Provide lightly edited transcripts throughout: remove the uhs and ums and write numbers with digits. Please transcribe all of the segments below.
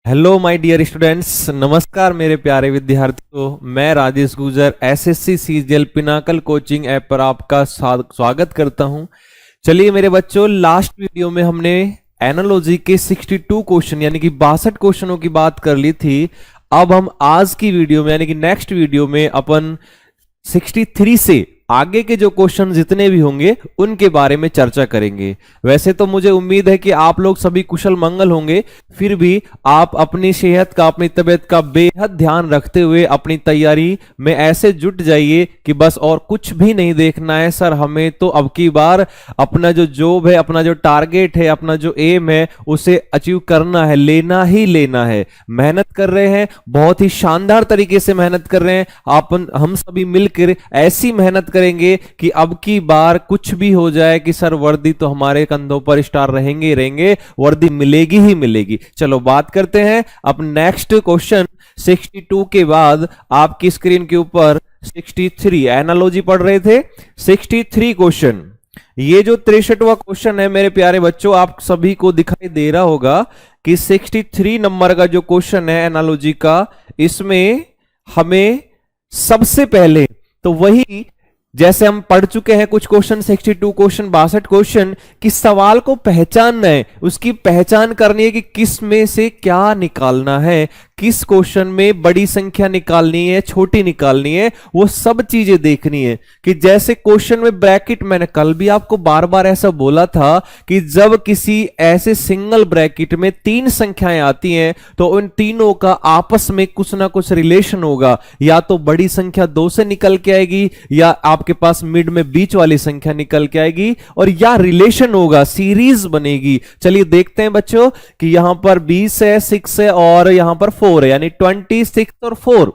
Hello my dear students, नमस्कार मेरे प्यारे विद्यार्थियों। मैं राजेश गुजर SSC CGL Pinnacle coaching app पर आपका स्वागत करता हूं। चलिए मेरे बच्चों, लास्ट वीडियो में हमने एनालॉजी के 62 क्वेश्चन यानी कि 62 क्वेश्चनों की बात कर ली थी। अब हम आज की वीडियो में यानी कि नेक्स्ट वीडियो में अपन 63 से आगे के जो क्वेश्चन जितने भी होंगे उनके बारे में चर्चा करेंगे। वैसे तो मुझे उम्मीद है कि आप लोग सभी कुशल मंगल होंगे, फिर भी आप अपनी सेहत का, अपनी तबीयत का बेहद ध्यान रखते हुए अपनी तैयारी में ऐसे जुट जाइए कि बस और कुछ भी नहीं देखना है। सर हमें तो अब की बार अपना जो जॉब है, अपना जो टारगेट है, अपना जो एम है उसे अचीव करना है, लेना ही लेना है। मेहनत कर रहे हैं, बहुत ही शानदार तरीके से मेहनत कर रहे हैं। हम सभी मिलकर ऐसी मेहनत करेंगे कि अब की बार कुछ भी हो जाए कि सर वर्दी तो हमारे कंधों पर स्टार रहेंगे ही रहेंगे, वर्दी मिलेगी ही मिलेगी। चलो बात करते हैं अब नेक्स्ट क्वेश्चन 62 के बाद। आपकी स्क्रीन के ऊपर 63 एनालॉजी पढ़ रहे थे, 63 क्वेश्चन। ये जो 63वां क्वेश्चन है मेरे प्यारे बच्चों, आप सभी को दिखाई दे रहा होगा कि 63 नंबर का जो क्वेश्चन है एनालॉजी का, इसमें हमें सबसे पहले तो वही जैसे हम पढ़ चुके हैं कुछ क्वेश्चन 62 क्वेश्चन 62 क्वेश्चन कि सवाल को पहचानना है, उसकी पहचान करनी है कि किस में से क्या निकालना है, किस क्वेश्चन में बड़ी संख्या निकालनी है, छोटी निकालनी है, वो सब चीजें देखनी है। कि जैसे क्वेश्चन में ब्रैकेट, मैंने कल भी आपको बार बार ऐसा बोला था कि जब किसी ऐसे सिंगल ब्रैकेट में 3 संख्याएं आती हैं तो उन तीनों का आपस में कुछ ना कुछ रिलेशन होगा। या तो बड़ी संख्या 2 से निकल के आएगी, या आपके पास मिड में बीच वाली संख्या निकल के आएगी, और या रिलेशन होगा, सीरीज बनेगी। चलिए देखते हैं बच्चों कि यहां पर 20 है, 6 है और यहां पर 4 है, यानी 26 और 4।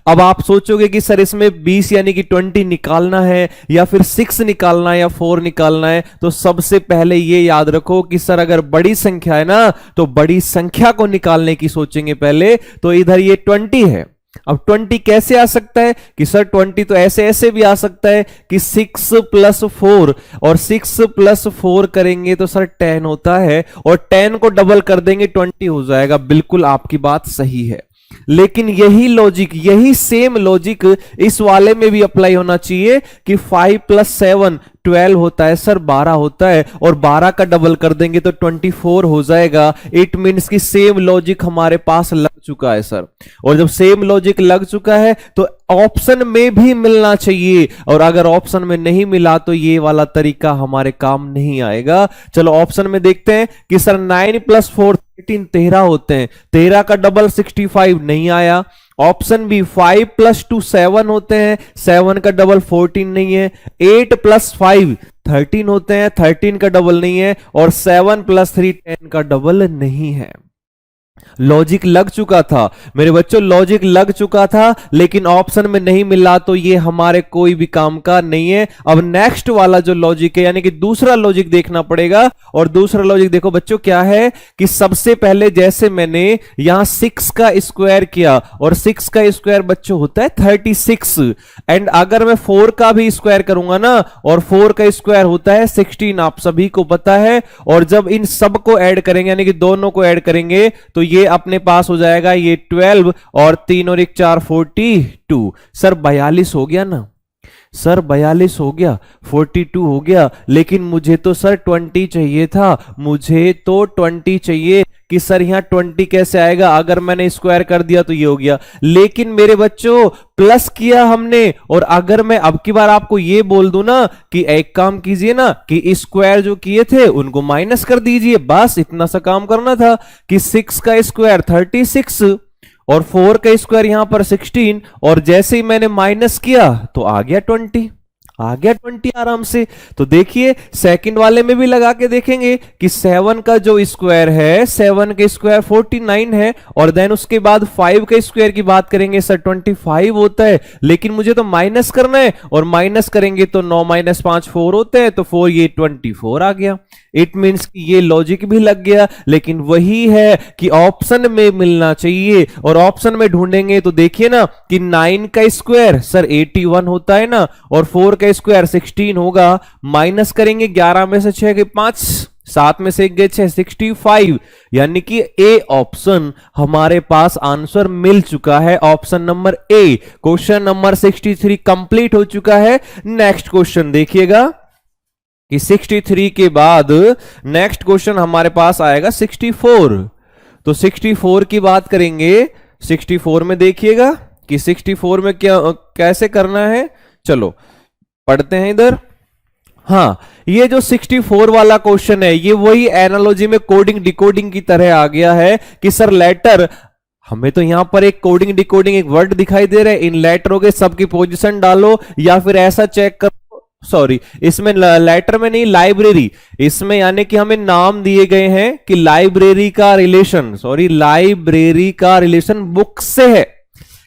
अब आप सोचोगे कि सर इसमें 20 यानी कि 20 निकालना है या फिर 6 निकालना है या 4 निकालना है। तो सबसे पहले ये याद रखो कि सर अगर बड़ी संख्या है ना तो बड़ी संख्या को निकालने की सोचेंगे पहले। तो इधर ये 20 है। अब 20 कैसे आ सकता है कि सर 20 तो ऐसे ऐसे भी आ सकता है कि 6 + 4, और 6 + 4 करेंगे तो सर 10 होता है, और 10 को डबल कर देंगे 20 हो जाएगा। बिल्कुल आपकी बात सही है, लेकिन यही लॉजिक, यही सेम लॉजिक इस वाले में भी अप्लाई होना चाहिए कि 5 + 7 12 होता है सर, 12 होता है, और 12 का डबल कर देंगे तो 24 हो जाएगा। इट मीन्स कि सेम लॉजिक हमारे पास लग चुका है सर। और जब सेम लॉजिक लग चुका है तो ऑप्शन में भी मिलना चाहिए, और अगर ऑप्शन में नहीं मिला तो ये वाला तरीका हमारे काम नहीं आएगा। चलो ऑप्शन में देखते हैं कि सर 9 + 4 13 होते हैं, 13 का डबल 65 नहीं आया। ऑप्शन बी 5 + 2 7 होते हैं, 7 का डबल 14 नहीं है। 8 + 5 13 होते हैं, 13 का डबल नहीं है, और 7 + 3 10 का डबल नहीं है। लॉजिक लग चुका था मेरे बच्चों, लॉजिक लग चुका था, लेकिन ऑप्शन में नहीं मिला तो ये हमारे कोई भी काम का नहीं है। अब नेक्स्ट वाला जो लॉजिक है यानी कि दूसरा लॉजिक देखना पड़ेगा। और दूसरा लॉजिक देखो बच्चों क्या है कि सबसे पहले जैसे मैंने यहां 6 का स्क्वायर किया, और 6 का स्क्वायर बच्चों होता है 36, एंड अगर मैं 4 का भी स्क्वायर करूंगा ना, और 4 का स्क्वायर होता है 16, आप सभी को पता है। और जब इन सब को ऐड करेंगे यानी कि दोनों को ऐड करेंगे तो ये अपने पास हो जाएगा ये 12, और 3 और 1 4 42। सर 42 हो गया ना, सर 42 हो गया, 42 हो गया, लेकिन मुझे तो सर 20 चाहिए था, मुझे तो 20 चाहिए। कि सर यहां 20 कैसे आएगा, अगर मैंने स्क्वायर कर दिया तो ये हो गया। लेकिन मेरे बच्चों प्लस किया हमने, और अगर मैं अब की बार आपको ये बोल दूं ना कि एक काम कीजिए ना कि स्क्वायर जो किए थे उनको माइनस कर दीजिए, बस इतना सा काम करना था कि 6 का स्क्वायर 36 और 4 का स्क्वायर यहां पर 16, और जैसे ही मैंने माइनस किया तो आ गया 20, आ गया 20 आराम से। तो देखिए सेकंड वाले में भी लगा के देखेंगे कि 7 का जो स्क्वायर है, 7 का स्क्वायर 49 है, और देन उसके बाद 5 का स्क्वायर की बात करेंगे सर 25 होता है, लेकिन मुझे तो माइनस करना है, और माइनस करेंगे तो 9 - 5 4 होते हैं, तो 4 ये 24 आ गया। इट मीन्स कि ये लॉजिक भी लग गया, लेकिन वही है कि ऑप्शन में मिलना चाहिए, और ऑप्शन में ढूंढेंगे तो देखिए ना कि 9 का स्क्वायर सर 81 होता है ना, और 4 का स्क्वायर 16 होगा। माइनस करेंगे 11 में से 6 के 5, सात में से एक गए 6, 65, यानी कि ए ऑप्शन हमारे पास आंसर मिल चुका है, option number A. Question number 63 complete हो चुका है। नेक्स्ट क्वेश्चन देखिएगा कि 63 के बाद नेक्स्ट क्वेश्चन हमारे पास आएगा 64। तो 64 की बात करेंगे। 64 में देखिएगा कि 64 में क्या कैसे करना है, चलो पढ़ते हैं इधर। हाँ, ये जो 64 वाला क्वेश्चन है ये वही एनालॉजी में कोडिंग डिकोडिंग की तरह आ गया है कि सर लेटर, हमें तो यहां पर एक कोडिंग डिकोडिंग एक वर्ड दिखाई दे रहा है, इन लेटरों के सबकी पोजीशन डालो या फिर ऐसा चेक करो। सॉरी, इसमें लेटर में नहीं, लाइब्रेरी, इसमें यानी कि हमें नाम दिए गए हैं कि लाइब्रेरी का रिलेशन, सॉरी लाइब्रेरी का रिलेशन बुक से है,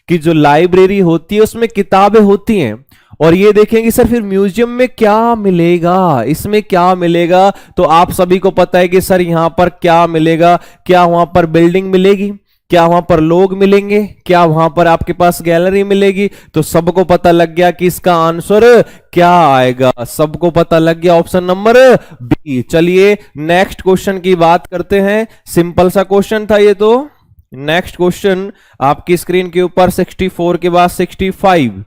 कि जो लाइब्रेरी होती है उसमें किताबें होती हैं। और ये देखेंगे सर फिर म्यूजियम में क्या मिलेगा, इसमें क्या मिलेगा, तो आप सभी को पता है कि सर यहां पर क्या मिलेगा, क्या वहां पर बिल्डिंग मिलेगी, क्या वहां पर लोग मिलेंगे, क्या वहां पर आपके पास गैलरी मिलेगी। तो सबको पता लग गया कि इसका आंसर क्या आएगा, सबको पता लग गया, ऑप्शन नंबर बी। चलिए नेक्स्ट क्वेश्चन की बात करते हैं। सिंपल सा क्वेश्चन था ये तो। नेक्स्ट क्वेश्चन आपकी स्क्रीन के ऊपर 64 के बाद 65।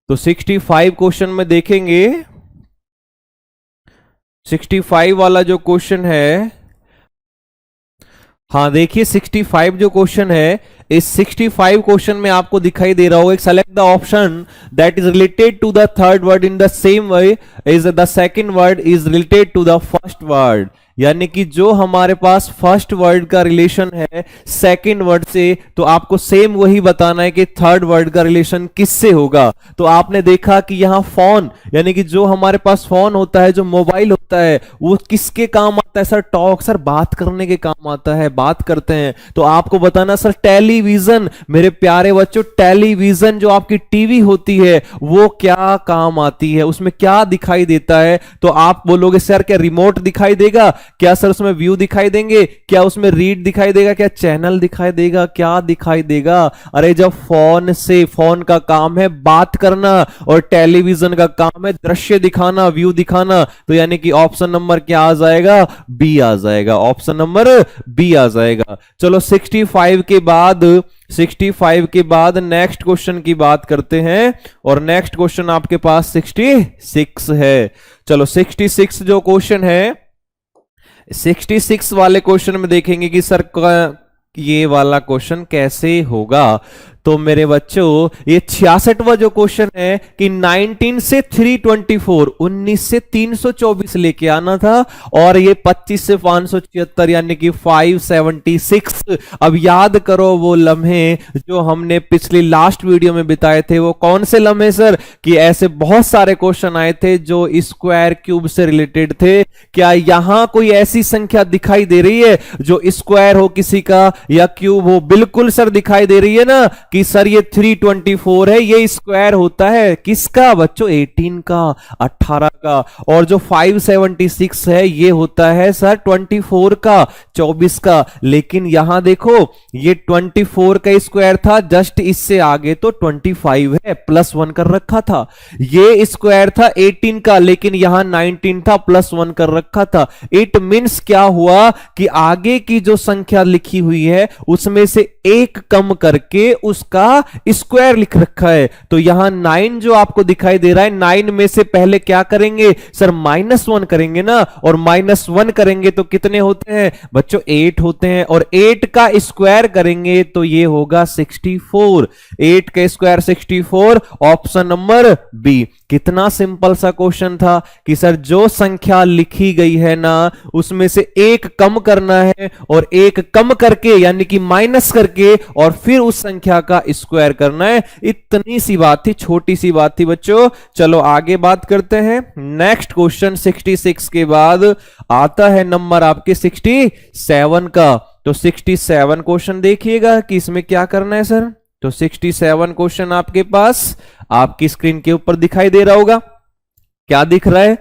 तो 65 क्वेश्चन में देखेंगे, 65 वाला जो क्वेश्चन है, हाँ देखिए 65 जो क्वेश्चन है, इस 65 क्वेश्चन में आपको दिखाई दे रहा होगा, select the option that is related to the third word in the same way is the second word is related to the first word. यानी कि जो हमारे पास फर्स्ट वर्ड का रिलेशन है सेकंड वर्ड से, तो आपको सेम वही बताना है कि थर्ड वर्ड का रिलेशन किससे होगा। तो आपने देखा कि यहां फोन, यानी कि जो हमारे पास फोन होता है, जो मोबाइल होता है, वो किसके काम आता है सर, टॉक, सर बात करने के काम आता है, बात करते हैं। तो आपको बताना सर टेलीविजन, मेरे प्यारे बच्चों टेलीविजन जो आपकी टीवी होती है वो क्या काम आती है, उसमें क्या दिखाई देता है। तो आप बोलोगे सर क्या रिमोट दिखाई देगा, क्या सर उसमें व्यू दिखाई देंगे, क्या उसमें रीड दिखाई देगा, क्या चैनल दिखाई देगा, क्या दिखाई देगा। अरे जब फोन से, फोन का काम है बात करना और टेलीविजन का काम है दृश्य दिखाना, व्यू दिखाना, तो यानी कि ऑप्शन नंबर क्या आ जाएगा, बी आ जाएगा, ऑप्शन नंबर बी आ जाएगा। चलो 65 के बाद, 65 के बाद नेक्स्ट क्वेश्चन की बात करते हैं, और नेक्स्ट क्वेश्चन आपके पास 66 है। चलो 66 जो क्वेश्चन है, 66 वाले क्वेश्चन में देखेंगे कि सर ये वाला क्वेश्चन कैसे होगा। तो मेरे बच्चों ये 66वां जो क्वेश्चन है कि 19 से 324, 19 से 324 लेके आना था, और ये 25 से 576 यानी कि 576। अब याद करो वो लम्हे जो हमने पिछली लास्ट वीडियो में बिताए थे, वो कौन से लम्हे सर, कि ऐसे बहुत सारे क्वेश्चन आए थे जो स्क्वायर क्यूब से रिलेटेड थे। क्या यहां कोई ऐसी संख्या दिखाई दे रही है जो स्क्वायर हो किसी का या क्यूब हो? बिल्कुल सर दिखाई दे रही है ना, कि सर ये 324 है, ये स्क्वायर होता है किसका बच्चों, 18 का, 18 का। और जो 576 है ये होता है सर 24 का, 24 का। लेकिन यहां देखो ये 24 का स्क्वायर था, जस्ट इससे आगे तो 25 है, +1 कर रखा था। ये स्क्वायर था 18 का, लेकिन यहां 19 था, +1 कर रखा था। इट मींस क्या हुआ कि आगे की जो संख्या लिखी हुई है उसमें से एक कम करके उसका स्क्वायर लिख रखा है। तो यहां 9 जो आपको दिखाई दे रहा है, 9 में से पहले क्या करेंगे सर, -1 करेंगे ना, और -1 करेंगे तो कितने होते हैं बच्चों, 8 होते हैं, और 8 का स्क्वायर करेंगे तो ये होगा 64। 8 का स्क्वायर 64, ऑप्शन नंबर बी। कितना सिंपल सा क्वेश्चन था कि सर जो संख्या लिखी गई है ना उसमें से एक कम करना है, और एक कम करके यानी कि माइनस करके और फिर उस संख्या का स्क्वायर करना है। इतनी सी बात थी, छोटी सी बात थी बच्चों। चलो आगे बात करते हैं। नेक्स्ट क्वेश्चन 66 के बाद आता है नंबर आपके 67 का। तो 67 क्वेश्चन देखिएगा कि इसमें क्या करना है सर। तो 67 क्वेश्चन आपके पास आपकी स्क्रीन के ऊपर दिखाई दे रहा होगा। क्या दिख रहा है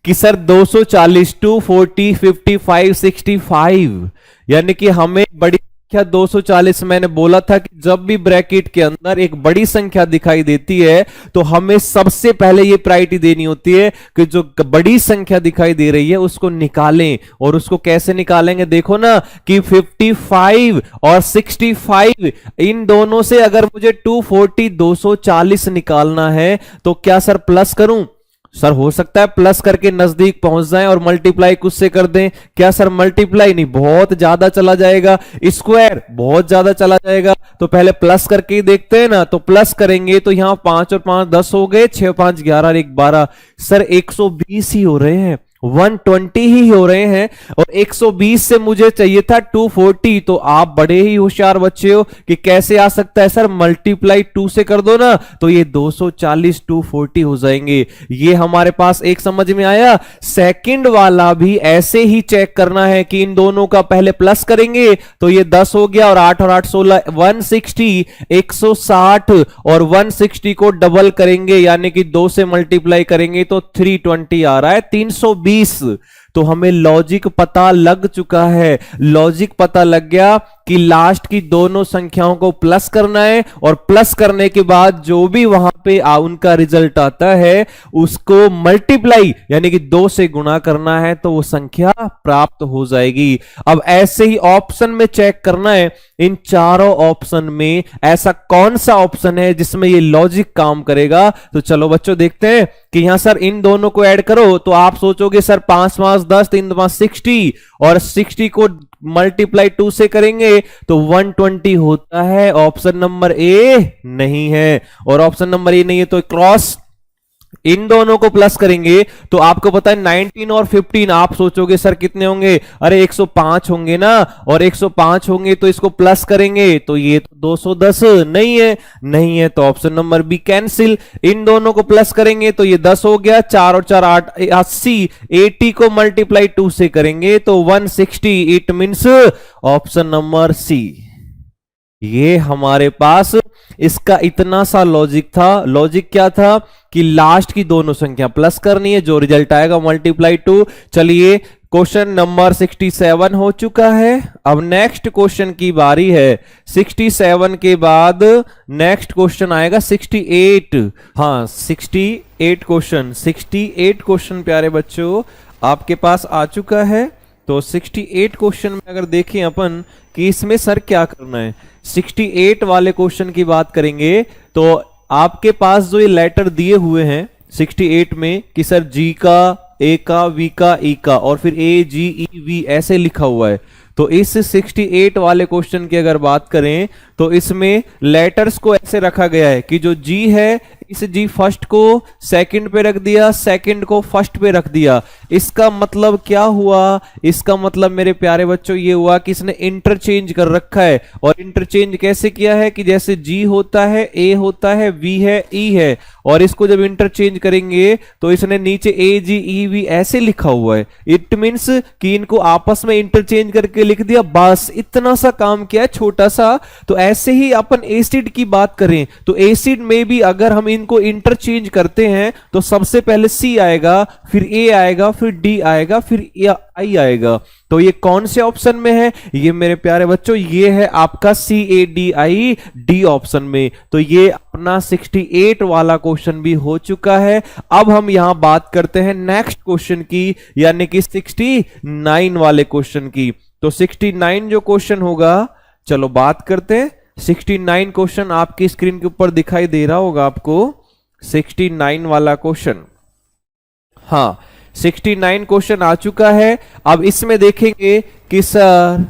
कि सर 240, 240, 55, 65, यानी कि हमें बड़ी संख्या 240, मैंने बोला था कि जब भी ब्रैकेट के अंदर एक बड़ी संख्या दिखाई देती है तो हमें सबसे पहले ये प्रायोरिटी देनी होती है कि जो बड़ी संख्या दिखाई दे रही है उसको निकालें। और उसको कैसे निकालेंगे, देखो ना कि 55 और 65, इन दोनों से अगर मुझे 240 240 निकालना है तो क्या सर प्लस करूं? सर हो सकता है प्लस करके नजदीक पहुंच जाएं और मल्टीप्लाई कुछ से कर दें। क्या सर मल्टीप्लाई नहीं, बहुत ज्यादा चला जाएगा, स्क्वायर बहुत ज्यादा चला जाएगा। तो पहले प्लस करके ही देखते हैं ना। तो प्लस करेंगे तो यहां 5 और 5 10 हो गए, 6 5 11 और 1 12। सर 120 ही हो रहे हैं, 120 ही हो रहे हैं। और 120 से मुझे चाहिए था 240। तो आप बड़े ही होशियार बच्चे हो कि कैसे आ सकता है सर, मल्टीप्लाई 2 से कर दो ना तो ये 240 240 हो जाएंगे। ये हमारे पास एक समझ में आया। सेकंड वाला भी ऐसे ही चेक करना है कि इन दोनों का पहले प्लस करेंगे तो ये 10 हो गया और 8 और 8 16, 160, 160 और 160 को डबल करेंगे यानी कि 2 से मल्टीप्लाई करेंगे तो 320 आ रहा है, 320। तो हमें लॉजिक पता लग चुका है, लॉजिक पता लग गया कि लास्ट की दोनों संख्याओं को प्लस करना है और प्लस करने के बाद जो भी वहां पे उनका रिजल्ट आता है उसको मल्टीप्लाई यानी कि 2 से गुणा करना है तो वो संख्या प्राप्त हो जाएगी। अब ऐसे ही ऑप्शन में चेक करना है इन चारों ऑप्शन में ऐसा कौन सा ऑप्शन है जिसमें ये लॉजिक काम करेगा। तो चलो बच्चों देखते हैं कि यहां सर इन दोनों को ऐड करो तो आप सोचोगे सर 5 5 10 3 5 60 और 60 को मल्टीप्लाई 2 से करेंगे तो 120 होता है। ऑप्शन नंबर ए नहीं है और ऑप्शन नंबर ए नहीं है तो क्रॉस इन दोनों को प्लस करेंगे तो आपको पता है 19 और 15। आप सोचोगे सर कितने होंगे, अरे 105 होंगे ना, और 105 होंगे तो इसको प्लस करेंगे तो ये तो 210 नहीं है, नहीं है तो ऑप्शन नंबर बी कैंसिल। इन दोनों को प्लस करेंगे तो ये 10 हो गया, 4 और 4 8 80, 80 को मल्टीप्लाई 2 से करेंगे तो 160। It means option number C. ये हमारे पास इसका इतना सा लॉजिक था। लॉजिक क्या था कि लास्ट की दोनों संख्या प्लस करनी है, जो रिजल्ट आएगा मल्टीप्लाई 2। चलिए क्वेश्चन नंबर 67 हो चुका है। अब नेक्स्ट क्वेश्चन की बारी है। 67 के बाद नेक्स्ट क्वेश्चन आएगा 68। हाँ 68 क्वेश्चन, 68 क्वेश्चन प्यारे बच्चों आपके पास आ चुका है। तो 68 क्वेश्चन में अगर देखें अपन कि इसमें सर क्या करना है, 68 वाले क्वेश्चन की बात करेंगे तो आपके पास जो ये लेटर दिए हुए हैं 68 में कि सर जी का, ए का, वी का, ई का और फिर ए जी ई वी ऐसे लिखा हुआ है। तो इस 68 वाले क्वेश्चन की अगर बात करें तो इसमें लेटर्स को ऐसे रखा गया है कि जो जी है इस जी फर्स्ट को सेकंड पे रख दिया, सेकंड को फर्स्ट पे रख दिया। इसका मतलब क्या हुआ, इसका मतलब मेरे प्यारे बच्चों ये हुआ कि इसने इंटरचेंज कर रखा है। और इंटरचेंज कैसे किया है कि जैसे जी होता है, ए होता है, वी है, ई है, और इसको जब इंटरचेंज करेंगे तो इसने नीचे ए जी ई वी ऐसे लिखा हुआ है। इट मींस कि इनको आपस में इंटरचेंज करके लिख दिया, बस इतना सा काम किया है छोटा सा। तो ऐसे ही अपन एसिड की बात करें तो एसिड में भी अगर हम इनको इंटरचेंज करते हैं तो सबसे पहले सी आएगा, फिर ए आएगा, फिर डी आएगा, फिर आई आएगा। तो ये कौन से ऑप्शन में है, ये मेरे प्यारे बच्चों ये है आपका CADI डी ऑप्शन में। तो ये अपना 68 वाला क्वेश्चन भी हो चुका है। अब हम यहां बात करते हैं नेक्स्ट क्वेश्चन की यानी कि 69 वाले क्वेश्चन की। तो 69 जो क्वेश्चन होगा, चलो बात करते हैं। 69 क्वेश्चन आपकी स्क्रीन के ऊपर दिखाई दे रहा होगा आपको, 69 वाला क्वेश्चन। हाँ 69 क्वेश्चन आ चुका है। अब इसमें देखेंगे कि सर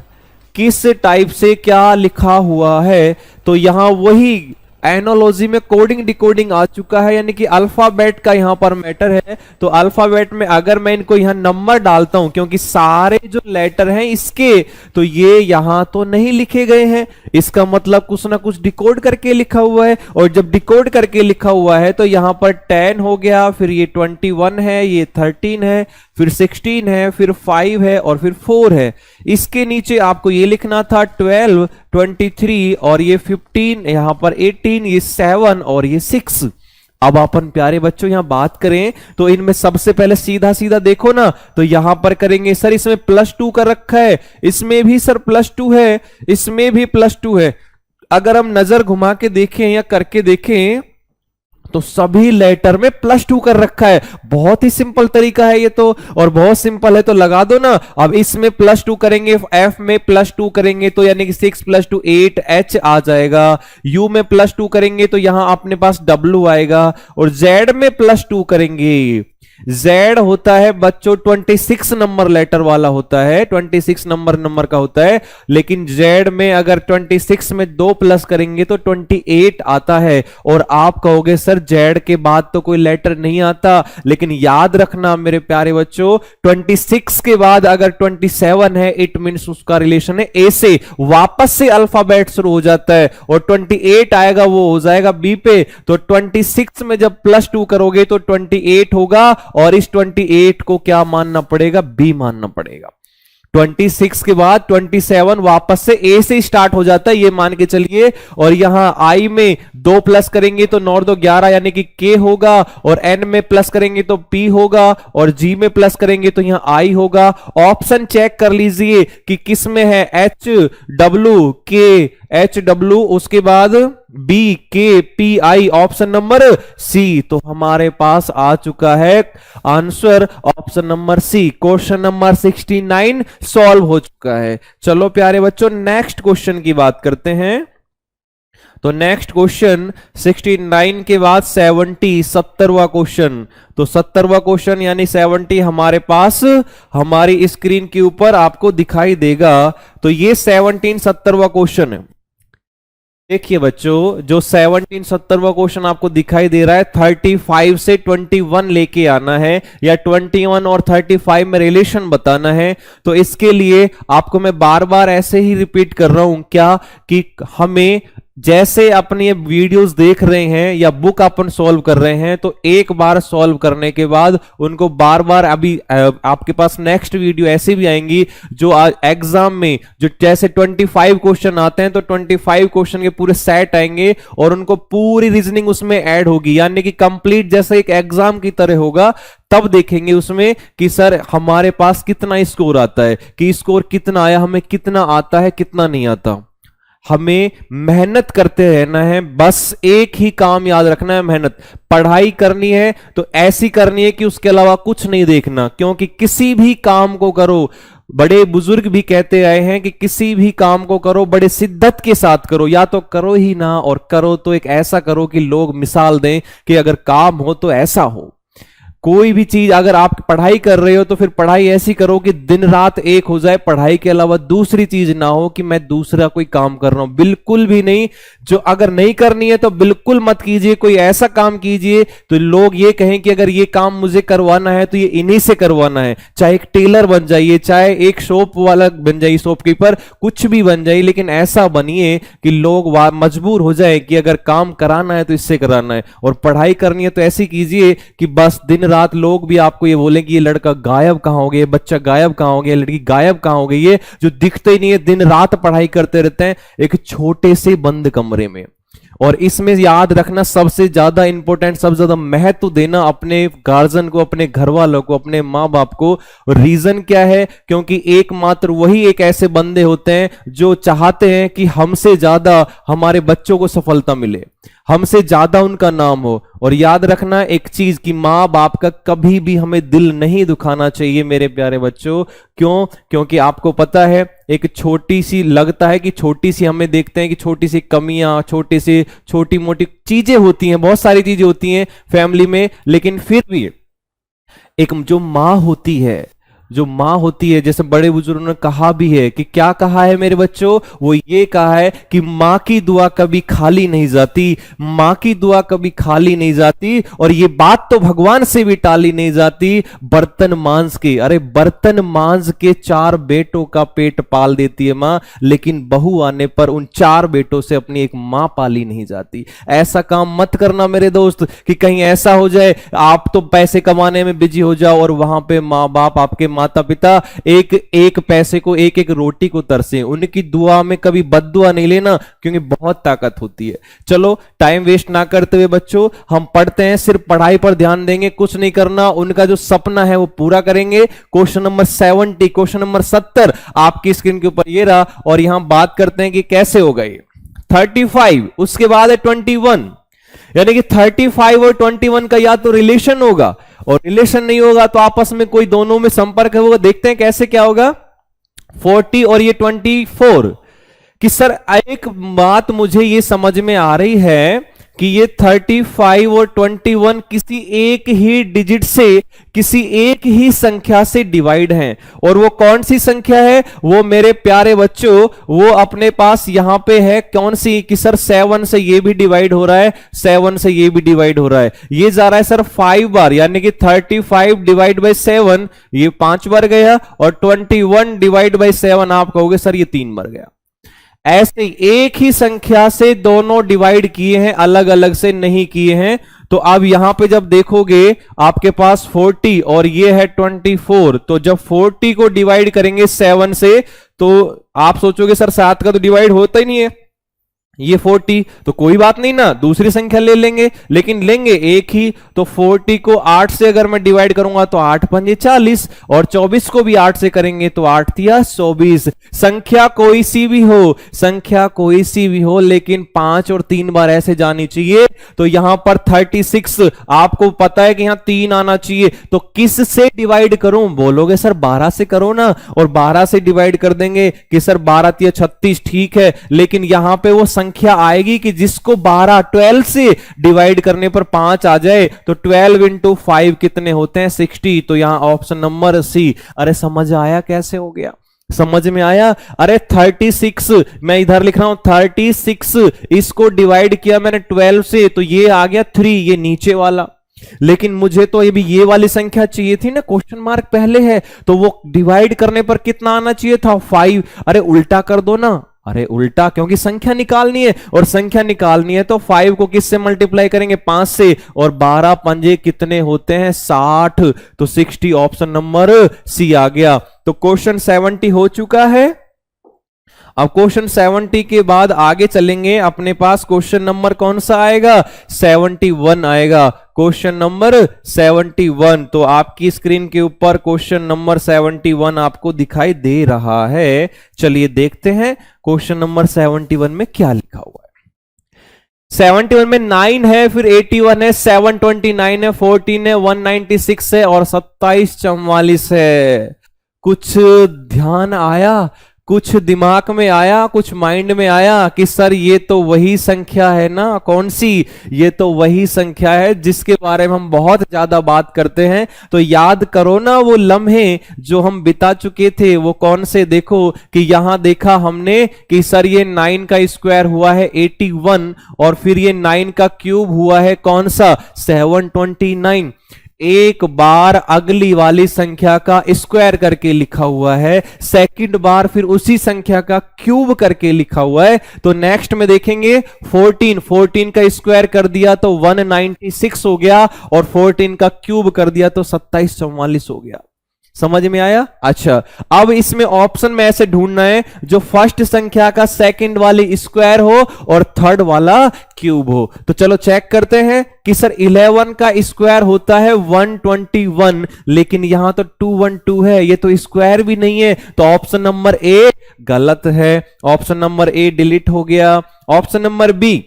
किस टाइप से क्या लिखा हुआ है। तो यहां वही एनोलॉजी में कोडिंग डिकोडिंग आ चुका है यानी कि अल्फाबेट का यहां पर मैटर है। तो अल्फाबेट में अगर मैं इनको यहां नंबर डालता हूं क्योंकि सारे जो लेटर हैं इसके तो ये यहां तो नहीं लिखे गए हैं, इसका मतलब कुछ ना कुछ डिकोड करके लिखा हुआ है। और जब डिकोड करके लिखा हुआ है तो यहां पर 10 हो गया, फिर ये 21 है, ये 13 है, फिर 16 है, फिर 5 है और फिर 4 है। इसके नीचे आपको ये लिखना था 12, 23 और ये 15, यहां पर 18, ये 7 और ये 6। अब अपन प्यारे बच्चों यहां बात करें तो इनमें सबसे पहले सीधा सीधा देखो ना, तो यहां पर करेंगे सर इसमें +2 कर रखा है, इसमें भी सर +2 है, इसमें भी +2 है। अगर हम नजर घुमा के देखें या करके देखें तो सभी लेटर में +2 कर रखा है। बहुत ही सिंपल तरीका है ये तो, और बहुत सिंपल है तो लगा दो ना। अब इसमें +2 करेंगे, एफ में +2 करेंगे तो यानी कि 6 + 2 8 एच आ जाएगा। यू में +2 करेंगे तो यहां अपने पास डब्ल्यू आएगा, और जेड में +2 करेंगे। जेड होता है बच्चों 26 नंबर लेटर वाला होता है, 26 नंबर का होता है, लेकिन जेड में अगर 26 में 2 प्लस करेंगे तो 28 आता है। और आप कहोगे सर जेड के बाद तो कोई लेटर नहीं आता, लेकिन याद रखना मेरे प्यारे बच्चों 26 के बाद अगर 27 है इट मींस उसका रिलेशन है ए से, वापस से अल्फाबेट शुरू हो जाता है, और 28 आएगा वो हो जाएगा बी पे। तो 26 में जब +2 करोगे तो 28 होगा, और इस 28 को क्या मानना पड़ेगा, बी मानना पड़ेगा। 26 के बाद 27 वापस से ए से स्टार्ट हो जाता है, ये मान के चलिए। और यहां आई में 2 प्लस करेंगे तो 9 2 11 यानी कि के होगा, और एन में प्लस करेंगे तो पी होगा, और जी में प्लस करेंगे तो यहां आई होगा। ऑप्शन चेक कर लीजिए कि किस में है, H W K, H W, उसके बाद B K P I, option number C. तो हमारे पास आ चुका है answer option number C. Question number 69 solve हो चुका है। चलो प्यारे बच्चों नेक्स्ट क्वेश्चन की बात करते हैं। तो नेक्स्ट क्वेश्चन 69 के बाद 70 70वां क्वेश्चन। तो 70वां क्वेश्चन यानी 70 हमारे पास हमारी स्क्रीन के ऊपर आपको दिखाई देगा। तो ये 17 70वां क्वेश्चन है। देखिए बच्चों जो 17 70वां क्वेश्चन आपको दिखाई दे रहा है, 35 से 21 लेके आना है, या 21 और 35 में रिलेशन बताना है। तो इसके लिए आपको मैं बार बार ऐसे ही रिपीट कर रहा हूं क्या, कि हमें जैसे अपनी वीडियोस देख रहे हैं या बुक अपन सॉल्व कर रहे हैं, तो एक बार सॉल्व करने के बाद उनको बार बार, अभी आपके पास नेक्स्ट वीडियो ऐसे भी आएंगी जो एग्जाम में जो जैसे 25 क्वेश्चन आते हैं तो 25 क्वेश्चन के पूरे सेट आएंगे, और उनको पूरी रीजनिंग उसमें ऐड होगी, यानी कि कंप्लीट जैसे एक एग्जाम की तरह होगा। तब देखेंगे उसमें कि सर हमारे पास कितना स्कोर आता है, कि स्कोर कितना आया, हमें कितना आता है कितना नहीं आता। हमें मेहनत करते रहना है, बस एक ही काम याद रखना है, मेहनत। पढ़ाई करनी है तो ऐसी करनी है कि उसके अलावा कुछ नहीं देखना, क्योंकि किसी भी काम को करो, बड़े बुजुर्ग भी कहते आए हैं कि किसी भी काम को करो बड़े शिद्दत के साथ करो, या तो करो ही ना, और करो तो एक ऐसा करो कि लोग मिसाल दें कि अगर काम हो तो ऐसा हो। कोई भी चीज अगर आप पढ़ाई कर रहे हो तो फिर पढ़ाई ऐसी करो कि दिन रात एक हो जाए, पढ़ाई के अलावा दूसरी चीज ना हो कि मैं दूसरा कोई काम कर रहा हूं, बिल्कुल भी नहीं। जो अगर नहीं करनी है तो बिल्कुल मत कीजिए, कोई ऐसा काम कीजिए तो लोग ये कहें कि अगर ये काम मुझे करवाना है तो ये इन्हीं से करवाना है। चाहे एक टेलर बन जाइए, चाहे एक शॉप वाला बन जाइए, शॉपकीपर, कुछ भी बन जाइए, लेकिन ऐसा बनिए कि लोग मजबूर हो जाए कि अगर काम कराना है तो इससे कराना है। और पढ़ाई करनी है तो ऐसी कीजिए कि बस दिन रात लोग भी आपको ये बोले कि ये लड़का गायब कहां हो गया, बच्चा गायब कहां हो गया, लड़की गायब कहां हो गई, ये जो दिखते ही नहीं है, दिन रात पढ़ाई करते रहते हैं एक छोटे से बंद कमरे में। और इसमें याद रखना सबसे ज्यादा इंपॉर्टेंट, सबसे ज्यादा महत्व देना अपने गार्जियन को, अपने घर वालों को, अपने माँ बाप को। रीजन क्या है, क्योंकि एकमात्र वही एक ऐसे बंदे होते हैं जो चाहते हैं कि हमसे ज्यादा हमारे बच्चों को सफलता मिले, हमसे ज्यादा उनका नाम हो। और याद रखना एक चीज कि माँ बाप का कभी भी हमें दिल नहीं दुखाना चाहिए मेरे प्यारे बच्चों। क्यों? क्योंकि आपको पता है एक छोटी सी, लगता है कि छोटी सी, हमें देखते हैं कि छोटी सी कमियां, छोटी मोटी चीजें होती हैं, बहुत सारी चीजें होती हैं फैमिली में, लेकिन फिर भी एक जो माँ होती है, जो माँ होती है, जैसे बड़े बुजुर्गों ने कहा भी है कि क्या कहा है मेरे बच्चों, वो ये कहा है कि माँ की दुआ कभी खाली नहीं जाती, माँ की दुआ कभी खाली नहीं जाती। और ये बात तो भगवान से भी टाली नहीं जाती, बर्तन मांज के, अरे बर्तन मांज के 4 बेटों का पेट पाल देती है माँ, लेकिन बहू आने पर उन 4 बेटों से अपनी एक माँ पाली नहीं जाती। ऐसा काम मत करना मेरे दोस्त कि कहीं ऐसा हो जाए आप तो पैसे कमाने में बिजी हो जाओ और वहां पे माँ बाप आपके माता पिता एक एक पैसे को, एक एक रोटी को तरसे। उनकी दुआ में कभी बद्दुआ नहीं लेना, क्योंकि बहुत ताकत होती है। चलो टाइम वेस्ट ना करते हुए बच्चों हम पढ़ते हैं, सिर्फ पढ़ाई पर ध्यान देंगे, कुछ नहीं करना। उनका जो सपना है वो पूरा करेंगे। क्वेश्चन नंबर 70, क्वेश्चन नंबर 70 आपकी स्क्रीन के ऊपर ये रहा, और यहां बात करते हैं कि कैसे होगा ये 35, उसके बाद है 21, यानी कि 35 और 21 का या तो रिलेशन होगा, और रिलेशन नहीं होगा तो आपस में कोई दोनों में संपर्क होगा। देखते हैं कैसे क्या होगा। 40 और ये 24, कि सर एक बात मुझे ये समझ में आ रही है कि ये 35 और 21 किसी एक ही डिजिट से, किसी एक ही संख्या से डिवाइड हैं। और वो कौन सी संख्या है वो मेरे प्यारे बच्चों, वो अपने पास यहां पे है कौन सी, कि सर 7 से ये भी डिवाइड हो रहा है, 7 से ये भी डिवाइड हो रहा है। ये जा रहा है सर 5 बार, यानी कि 35 डिवाइड बाई 7 ये 5 बार गया, और 21 डिवाइड बाई 7 आप कहोगे सर ये 3 बार गया। ऐसे एक ही संख्या से दोनों डिवाइड किए हैं, अलग अलग से नहीं किए हैं। तो अब यहां पे जब देखोगे आपके पास 40 और ये है 24, तो जब 40 को डिवाइड करेंगे 7 से तो आप सोचोगे सर 7 का तो डिवाइड होता ही नहीं है, ये 40, तो कोई बात नहीं ना, दूसरी संख्या ले लेंगे, लेकिन लेंगे एक ही। तो 40 को 8 से अगर मैं डिवाइड करूंगा तो 8 पंजे 40, और 24 को भी 8 से करेंगे तो 8 तिया 24। संख्या कोई सी भी हो, संख्या कोई सी भी हो, लेकिन 5 और 3 बार ऐसे जानी चाहिए। तो यहां पर 36 आपको पता है कि यहां 3 आना चाहिए, तो किस से डिवाइड करूं, बोलोगे सर 12 से करो ना, और 12 से डिवाइड कर देंगे कि सर 12 तिया 36, ठीक है, लेकिन यहां पे वो संख्या आएगी कि जिसको 12 से डिवाइड करने पर 5 आ जाए। तो 12 इंटू 5 कितने होते हैं 60, तो यहां ऑप्शन नंबर सी। अरे समझ आया कैसे हो गया, समझ में आया। अरे 36 मैं इधर लिख रहा हूं 36, इसको डिवाइड किया मैंने 12 से, तो ये आ गया 3, ये नीचे वाला। लेकिन मुझे तो ये भी ये वाली संख्या चाहिए थी ना, क्वेश्चन मार्क पहले है, तो वो डिवाइड करने पर कितना आना चाहिए था 5। अरे उल्टा कर दो ना, अरे उल्टा, क्योंकि संख्या निकालनी है, और संख्या निकालनी है तो 5 को किससे मल्टीप्लाई करेंगे 5 से, और 12 पंजे कितने होते हैं 60, तो 60 ऑप्शन नंबर सी आ गया। तो क्वेश्चन 70 हो चुका है। अब क्वेश्चन 70 के बाद आगे चलेंगे, अपने पास क्वेश्चन नंबर कौन सा आएगा 71 आएगा, क्वेश्चन नंबर 71। तो आपकी स्क्रीन के ऊपर क्वेश्चन नंबर 71 आपको दिखाई दे रहा है। चलिए देखते हैं क्वेश्चन नंबर 71 में क्या लिखा हुआ है। 71 में 9 है, फिर 81 है, 729 है, 14 है, 196 है, और 2744 है। कुछ ध्यान आया, कुछ दिमाग में आया, कुछ माइंड में आया कि सर ये तो वही संख्या है ना, कौन सी, ये तो वही संख्या है जिसके बारे में हम बहुत ज्यादा बात करते हैं। तो याद करो ना वो लम्हे जो हम बिता चुके थे, वो कौन से, देखो कि यहां देखा हमने कि सर ये 9 का स्क्वायर हुआ है 81, और फिर ये 9 का क्यूब हुआ है कौन सा 729। एक बार अगली वाली संख्या का स्क्वायर करके लिखा हुआ है, सेकंड बार फिर उसी संख्या का क्यूब करके लिखा हुआ है। तो नेक्स्ट में देखेंगे 14 का स्क्वायर कर दिया तो 196 हो गया, और 14 का क्यूब कर दिया तो 2744 हो गया। समझ में आया। अच्छा, अब इसमें ऑप्शन में ऐसे ढूंढना है जो फर्स्ट संख्या का सेकंड वाली स्क्वायर हो और थर्ड वाला क्यूब हो। तो चलो चेक करते हैं कि सर 11 का स्क्वायर होता है 121, लेकिन यहां तो 212 है, ये तो स्क्वायर भी नहीं है, तो ऑप्शन नंबर ए गलत है, ऑप्शन नंबर ए डिलीट हो गया। ऑप्शन नंबर बी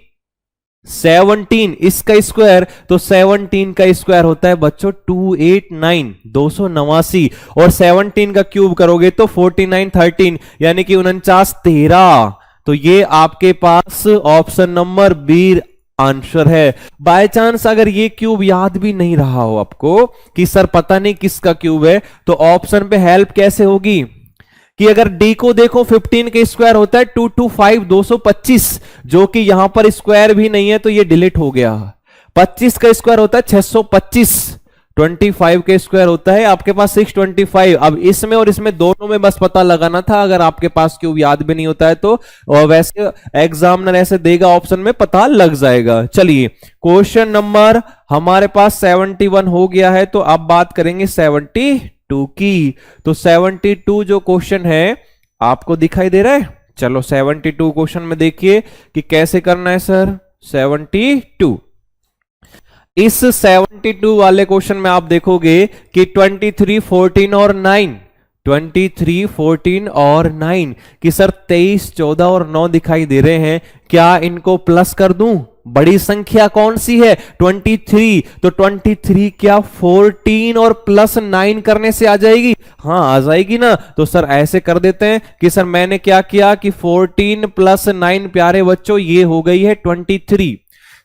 17 इसका स्क्वायर, तो 17 का स्क्वायर होता है बच्चों 289 289, और 17 का क्यूब करोगे तो 49 13 यानी कि 49 13। तो ये आपके पास ऑप्शन नंबर बी आंसर है। बाय चांस अगर ये क्यूब याद भी नहीं रहा हो आपको कि सर पता नहीं किसका क्यूब है, तो ऑप्शन पे हेल्प कैसे होगी कि अगर डी को देखो 15 के स्क्वायर होता है 225 225, जो कि यहां पर स्क्वायर भी नहीं है तो ये डिलीट हो गया। 25 का स्क्वायर होता है 625, 25 के स्क्वायर होता है आपके पास 625। अब इसमें और इसमें दोनों में बस पता लगाना था, अगर आपके पास क्यूब याद भी नहीं होता है तो, और वैसे एग्जामिनर ऐसे देगा ऑप्शन में पता लग जाएगा। चलिए क्वेश्चन नंबर हमारे पास 71 हो गया है, तो अब बात करेंगे 72 टू की। तो 72 जो क्वेश्चन है आपको दिखाई दे रहा है। चलो 72 क्वेश्चन में देखिए कि कैसे करना है सर। 72, इस 72 वाले क्वेश्चन में आप देखोगे कि 23, 14 और 9, 23, 14 और 9 कि सर 23, 14 और 9 दिखाई दे रहे हैं, क्या इनको प्लस कर दूं? बड़ी संख्या कौन सी है? 23। तो 23 क्या 14 और प्लस 9 करने से आ जाएगी? हाँ आ जाएगी ना। तो सर ऐसे कर देते हैं कि सर मैंने क्या किया कि 14 प्लस 9 प्यारे बच्चों ये हो गई है 23।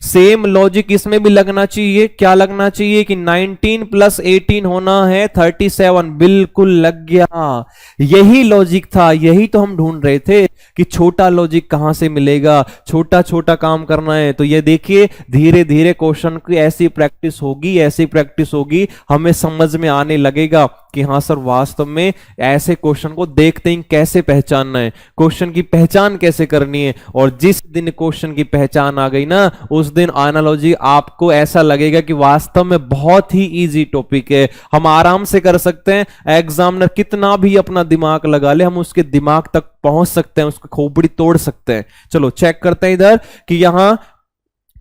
सेम लॉजिक इसमें भी लगना चाहिए। क्या लगना चाहिए कि 19 प्लस 18 होना है 37। बिल्कुल लग गया। यही लॉजिक था, यही तो हम ढूंढ रहे थे कि छोटा लॉजिक कहां से मिलेगा, छोटा छोटा काम करना है। तो ये देखिए धीरे धीरे क्वेश्चन की ऐसी प्रैक्टिस होगी, ऐसी प्रैक्टिस होगी, हमें समझ में आने लगेगा कि हाँ सर वास्तव में ऐसे क्वेश्चन को देखते ही कैसे पहचानना है, क्वेश्चन की पहचान कैसे करनी है। और जिस दिन क्वेश्चन की पहचान आ गई ना, उस दिन एनालॉजी आपको ऐसा लगेगा कि वास्तव में बहुत ही इजी टॉपिक है, हम आराम से कर सकते हैं। एग्जामिनर कितना भी अपना दिमाग लगा ले, हम उसके दिमाग तक पहुंच सकते हैं, उसकी खोपड़ी तोड़ सकते हैं। चलो चेक करते हैं इधर कि यहां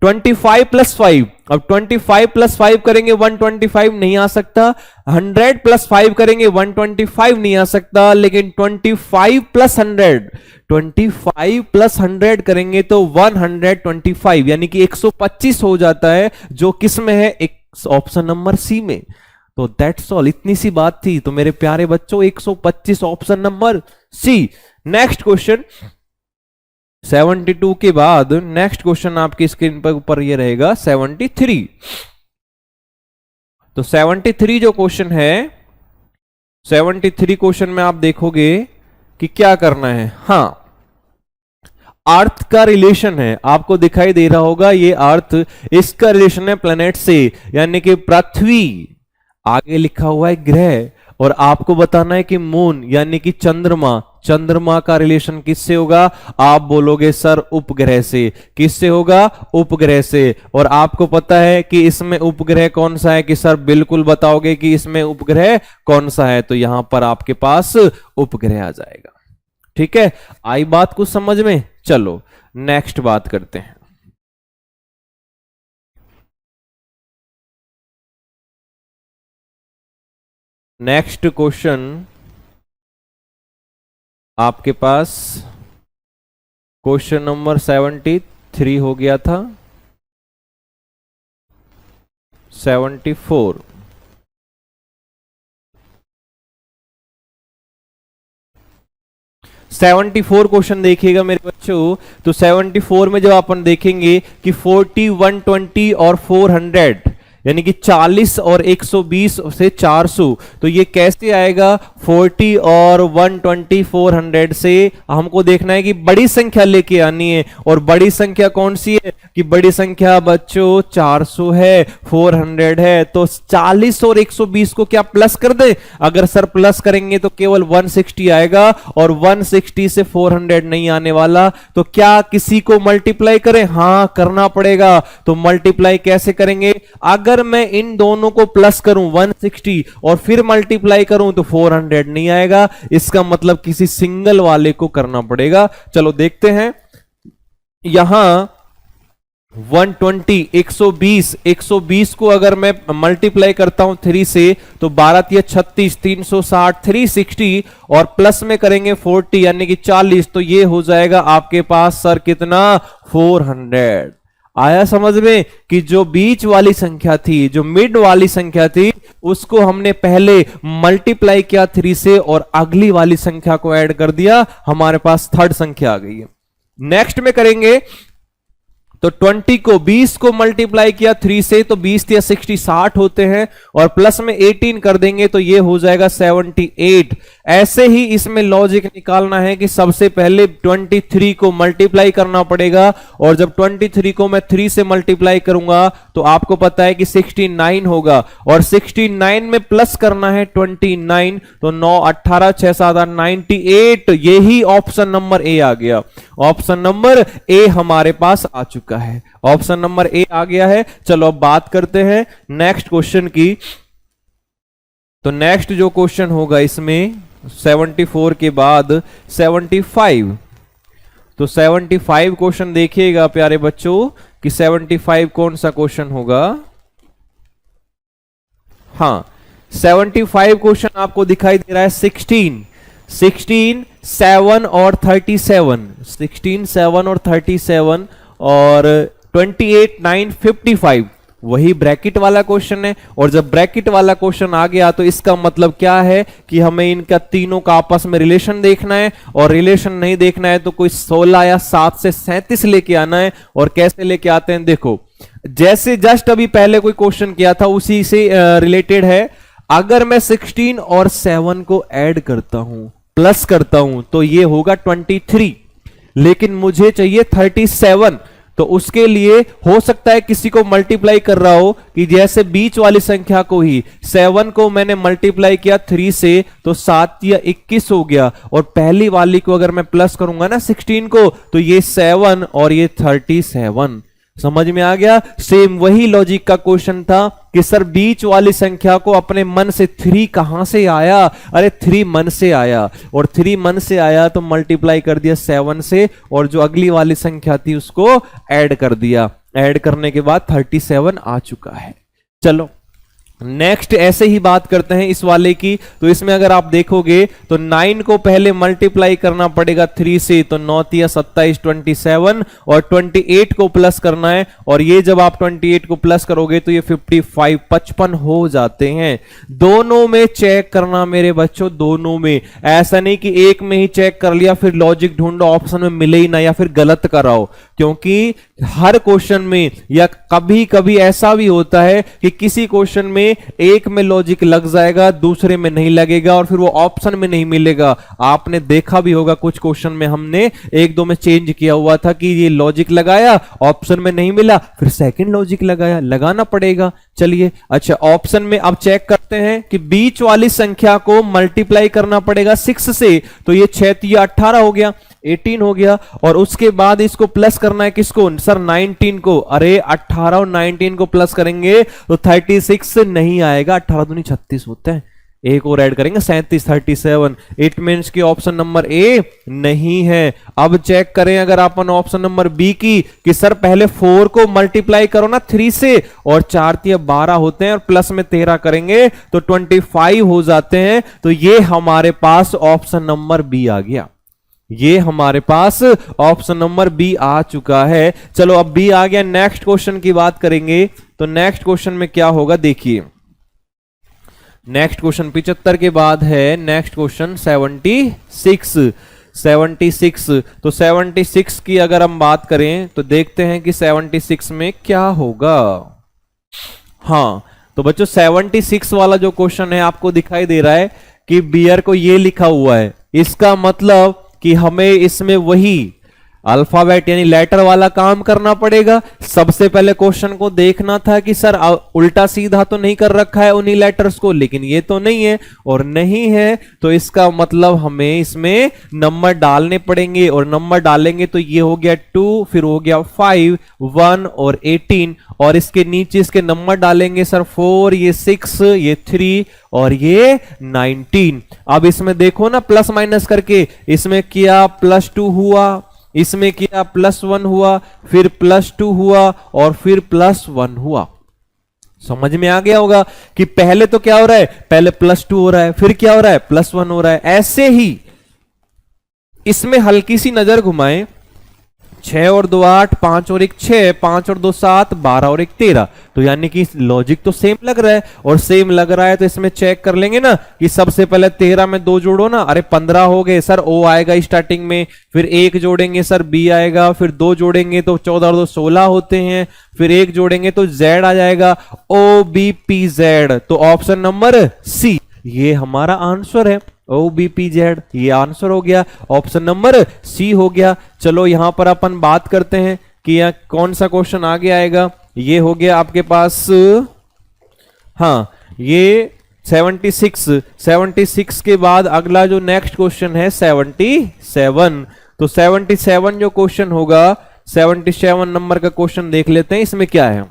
25 प्लस 5, अब 25 प्लस 5 करेंगे 125 नहीं आ सकता, 100 प्लस 5 करेंगे 125 नहीं आ सकता, लेकिन 25 प्लस 100, 25 प्लस 100 करेंगे तो 125 यानी कि 125 हो जाता है, जो किस में है? एक ऑप्शन नंबर सी में। तो दैट्स ऑल, इतनी सी बात थी। तो मेरे प्यारे बच्चों 125 option number C. Next question 72 के बाद नेक्स्ट क्वेश्चन आपकी स्क्रीन पर ऊपर ये रहेगा 73। तो 73 जो क्वेश्चन है, 73 क्वेश्चन में आप देखोगे कि क्या करना है। हाँ अर्थ का रिलेशन है, आपको दिखाई दे रहा होगा ये अर्थ, इसका रिलेशन है प्लैनेट से, यानी कि पृथ्वी, आगे लिखा हुआ है ग्रह, और आपको बताना है कि मून यानी कि चंद्रमा, चंद्रमा का रिलेशन किससे होगा? आप बोलोगे सर उपग्रह से। किससे होगा? उपग्रह से। और आपको पता है कि इसमें उपग्रह कौन सा है कि सर बिल्कुल बताओगे कि इसमें उपग्रह कौन सा है, तो यहां पर आपके पास उपग्रह आ जाएगा। ठीक है, आई बात कुछ समझ में? चलो नेक्स्ट बात करते हैं। नेक्स्ट क्वेश्चन आपके पास क्वेश्चन नंबर 73 हो गया था, 74। सेवेंटी फोर क्वेश्चन देखिएगा मेरे बच्चों। तो 74 में जब अपन देखेंगे कि 40, 120 और 400 यानी कि 40 और 120 से 400, तो ये कैसे आएगा? 40 और 120 400 से हमको देखना है कि बड़ी संख्या लेके आनी है। और बड़ी संख्या कौन सी है? कि बड़ी संख्या बच्चों 400 है, 400 है। तो 40 और 120 को क्या प्लस कर दे? अगर सर प्लस करेंगे तो केवल 160 आएगा, और 160 से 400 नहीं आने वाला। तो क्या किसी को मल्टीप्लाई करें? हाँ करना पड़ेगा। तो मल्टीप्लाई कैसे करेंगे? अगर मैं इन दोनों को प्लस करूं 160 और फिर मल्टीप्लाई करूं तो 400 नहीं आएगा, इसका मतलब किसी सिंगल वाले को करना पड़ेगा। चलो देखते हैं, यहां 120, 120, 120 को अगर मैं मल्टीप्लाई करता हूं 3 से तो 12 36, 360, 360 और प्लस में करेंगे 40 यानी कि 40, तो ये हो जाएगा आपके पास सर कितना? 400। आया समझ में कि जो बीच वाली संख्या थी, जो मिड वाली संख्या थी, उसको हमने पहले मल्टीप्लाई किया 3 से और अगली वाली संख्या को ऐड कर दिया, हमारे पास थर्ड संख्या आ गई है। नेक्स्ट में करेंगे तो 20 को 20 को मल्टीप्लाई किया 3 से तो 20 या 60 60 होते हैं, और प्लस में 18 कर देंगे तो ये हो जाएगा 78। ऐसे ही इसमें लॉजिक निकालना है कि सबसे पहले 23 को मल्टीप्लाई करना पड़ेगा, और जब 23 को मैं 3 से मल्टीप्लाई करूंगा तो आपको पता है कि 69 होगा, और 69 में प्लस करना है 29, तो 9 18 6 7 8 98। यही ऑप्शन नंबर ए आ गया। ऑप्शन नंबर ए हमारे पास आ चुका है, ऑप्शन नंबर ए आ गया है। चलो अब बात करते हैं नेक्स्ट क्वेश्चन की। तो नेक्स्ट जो क्वेश्चन होगा इसमें 74 के बाद 75। तो 75 क्वेश्चन देखिएगा प्यारे बच्चों कि 75 कौन सा क्वेश्चन होगा। हाँ, 75 क्वेश्चन आपको दिखाई दे रहा है 16, 7 और 37, 16, 7 और 37 और 28, 9, 55 वही ब्रैकेट वाला क्वेश्चन है। और जब ब्रैकेट वाला क्वेश्चन आ गया तो इसका मतलब क्या है कि हमें इनका तीनों का आपस में रिलेशन देखना है, और रिलेशन नहीं देखना है तो कोई 16 या 7 से 37 लेके आना है। और कैसे लेके आते हैं देखो, जैसे जस्ट अभी पहले कोई क्वेश्चन किया था उसी से रिलेटेड है। अगर मैं 16 और 7 को ऐड करता हूं, प्लस करता हूं, तो ये होगा 23, लेकिन मुझे चाहिए 37। तो उसके लिए हो सकता है किसी को मल्टीप्लाई कर रहा हो कि जैसे बीच वाली संख्या को ही 7 को मैंने मल्टीप्लाई किया 3 से तो 7 या 21 हो गया, और पहली वाली को अगर मैं प्लस करूंगा ना 16 को तो ये 7 और ये 37। समझ में आ गया। सेम वही लॉजिक का क्वेश्चन था कि सर बीच वाली संख्या को अपने मन से 3 कहां से आया, अरे 3 मन से आया, और 3 मन से आया तो मल्टीप्लाई कर दिया 7 से, और जो अगली वाली संख्या थी उसको ऐड कर दिया। ऐड करने के बाद 37 आ चुका है। चलो नेक्स्ट ऐसे ही बात करते हैं इस वाले की। तो इसमें अगर आप देखोगे तो 9 को पहले मल्टीप्लाई करना पड़ेगा 3 से, तो 9 या 27, 27, और 28 को प्लस करना है, और ये जब आप 28 को प्लस करोगे तो ये 55, 55 हो जाते हैं। दोनों में चेक करना मेरे बच्चों, दोनों में। ऐसा नहीं कि एक में ही चेक कर लिया फिर लॉजिक ढूंढो ऑप्शन में मिले ही ना, या फिर गलत कराओ, क्योंकि हर क्वेश्चन में या कभी कभी ऐसा भी होता है कि किसी क्वेश्चन में एक में लॉजिक लग जाएगा, दूसरे में नहीं लगेगा, और फिर वो ऑप्शन में नहीं मिलेगा। आपने देखा भी होगा कुछ क्वेश्चन में हमने एक दो में चेंज किया हुआ था कि ये लॉजिक लगाया, ऑप्शन में नहीं मिला, फिर सेकंड लॉजिक लगाया, लगाना पड़ेगा। चलिए अच्छा, ऑप्शन में अब चेक करते हैं कि बीच वाली संख्या को मल्टीप्लाई करना पड़ेगा 6 से, तो ये 6 या 18 हो गया, 18 हो गया, और उसके बाद इसको प्लस करना है किसको सर 19 को। अरे 18 और 19 को प्लस करेंगे तो 36 नहीं आएगा, 18 दूनी 36 होते हैं, एक और ऐड करेंगे 37, 37। इट मींस कि ऑप्शन नंबर ए नहीं है। अब चेक करें अगर अपन ऑप्शन नंबर बी की कि सर पहले 4 को मल्टीप्लाई करो ना 3 से, और 4 या 12 होते हैं, और प्लस में 13 करेंगे तो 25 हो जाते हैं। तो ये हमारे पास ऑप्शन नंबर बी आ गया, ये हमारे पास ऑप्शन नंबर बी आ चुका है। चलो अब बी आ गया, नेक्स्ट क्वेश्चन की बात करेंगे। तो नेक्स्ट क्वेश्चन में क्या होगा देखिए, नेक्स्ट क्वेश्चन 75 के बाद है नेक्स्ट क्वेश्चन 76, 76। तो 76 की अगर हम बात करें तो देखते हैं कि 76 में क्या होगा। हाँ तो बच्चों 76 वाला जो क्वेश्चन है आपको दिखाई दे रहा है कि बियर को ये लिखा हुआ है, इसका मतलब कि हमें इसमें वही अल्फाबेट यानी लेटर वाला काम करना पड़ेगा। सबसे पहले क्वेश्चन को देखना था कि सर उल्टा सीधा तो नहीं कर रखा है उन्हीं लेटर्स को, लेकिन ये तो नहीं है, और नहीं है तो इसका मतलब हमें इसमें नंबर डालने पड़ेंगे, और नंबर डालेंगे तो ये हो गया 2, फिर हो गया 5, 1 और 18, और इसके नीचे इसके नंबर डालेंगे सर 4, ये 6, ये 3 और ये 19। अब इसमें देखो ना प्लस माइनस करके, इसमें किया +2 हुआ, इसमें किया +1 हुआ, फिर +2 हुआ, और फिर +1 हुआ। समझ में आ गया होगा कि पहले तो क्या हो रहा है, पहले +2 हो रहा है, फिर क्या हो रहा है +1 हो रहा है। ऐसे ही इसमें हल्की सी नजर घुमाएं, 6 और 2 8, 5 और 1 6, 5 और 2 7, 12 और 1 13। तो यानी कि लॉजिक तो सेम लग रहा है, और सेम लग रहा है तो इसमें चेक कर लेंगे ना कि सबसे पहले 13 में 2 जोड़ो ना, अरे 15 हो गए सर, ओ आएगा स्टार्टिंग में, फिर 1 जोड़ेंगे सर बी आएगा, फिर 2 जोड़ेंगे तो 14 और 2 16 होते हैं, फिर 1 जोड़ेंगे तो जेड आ जाएगा, OBPZ। तो ऑप्शन नंबर सी ये हमारा आंसर है, OBPZ ये आंसर हो गया, ऑप्शन नंबर सी हो गया। चलो यहां पर अपन बात करते हैं कि यह कौन सा क्वेश्चन आगे आएगा। ये हो गया आपके पास, हाँ ये 76 के बाद अगला जो नेक्स्ट क्वेश्चन है 77। तो 77 जो क्वेश्चन होगा, 77 नंबर का क्वेश्चन देख लेते हैं। इसमें क्या है,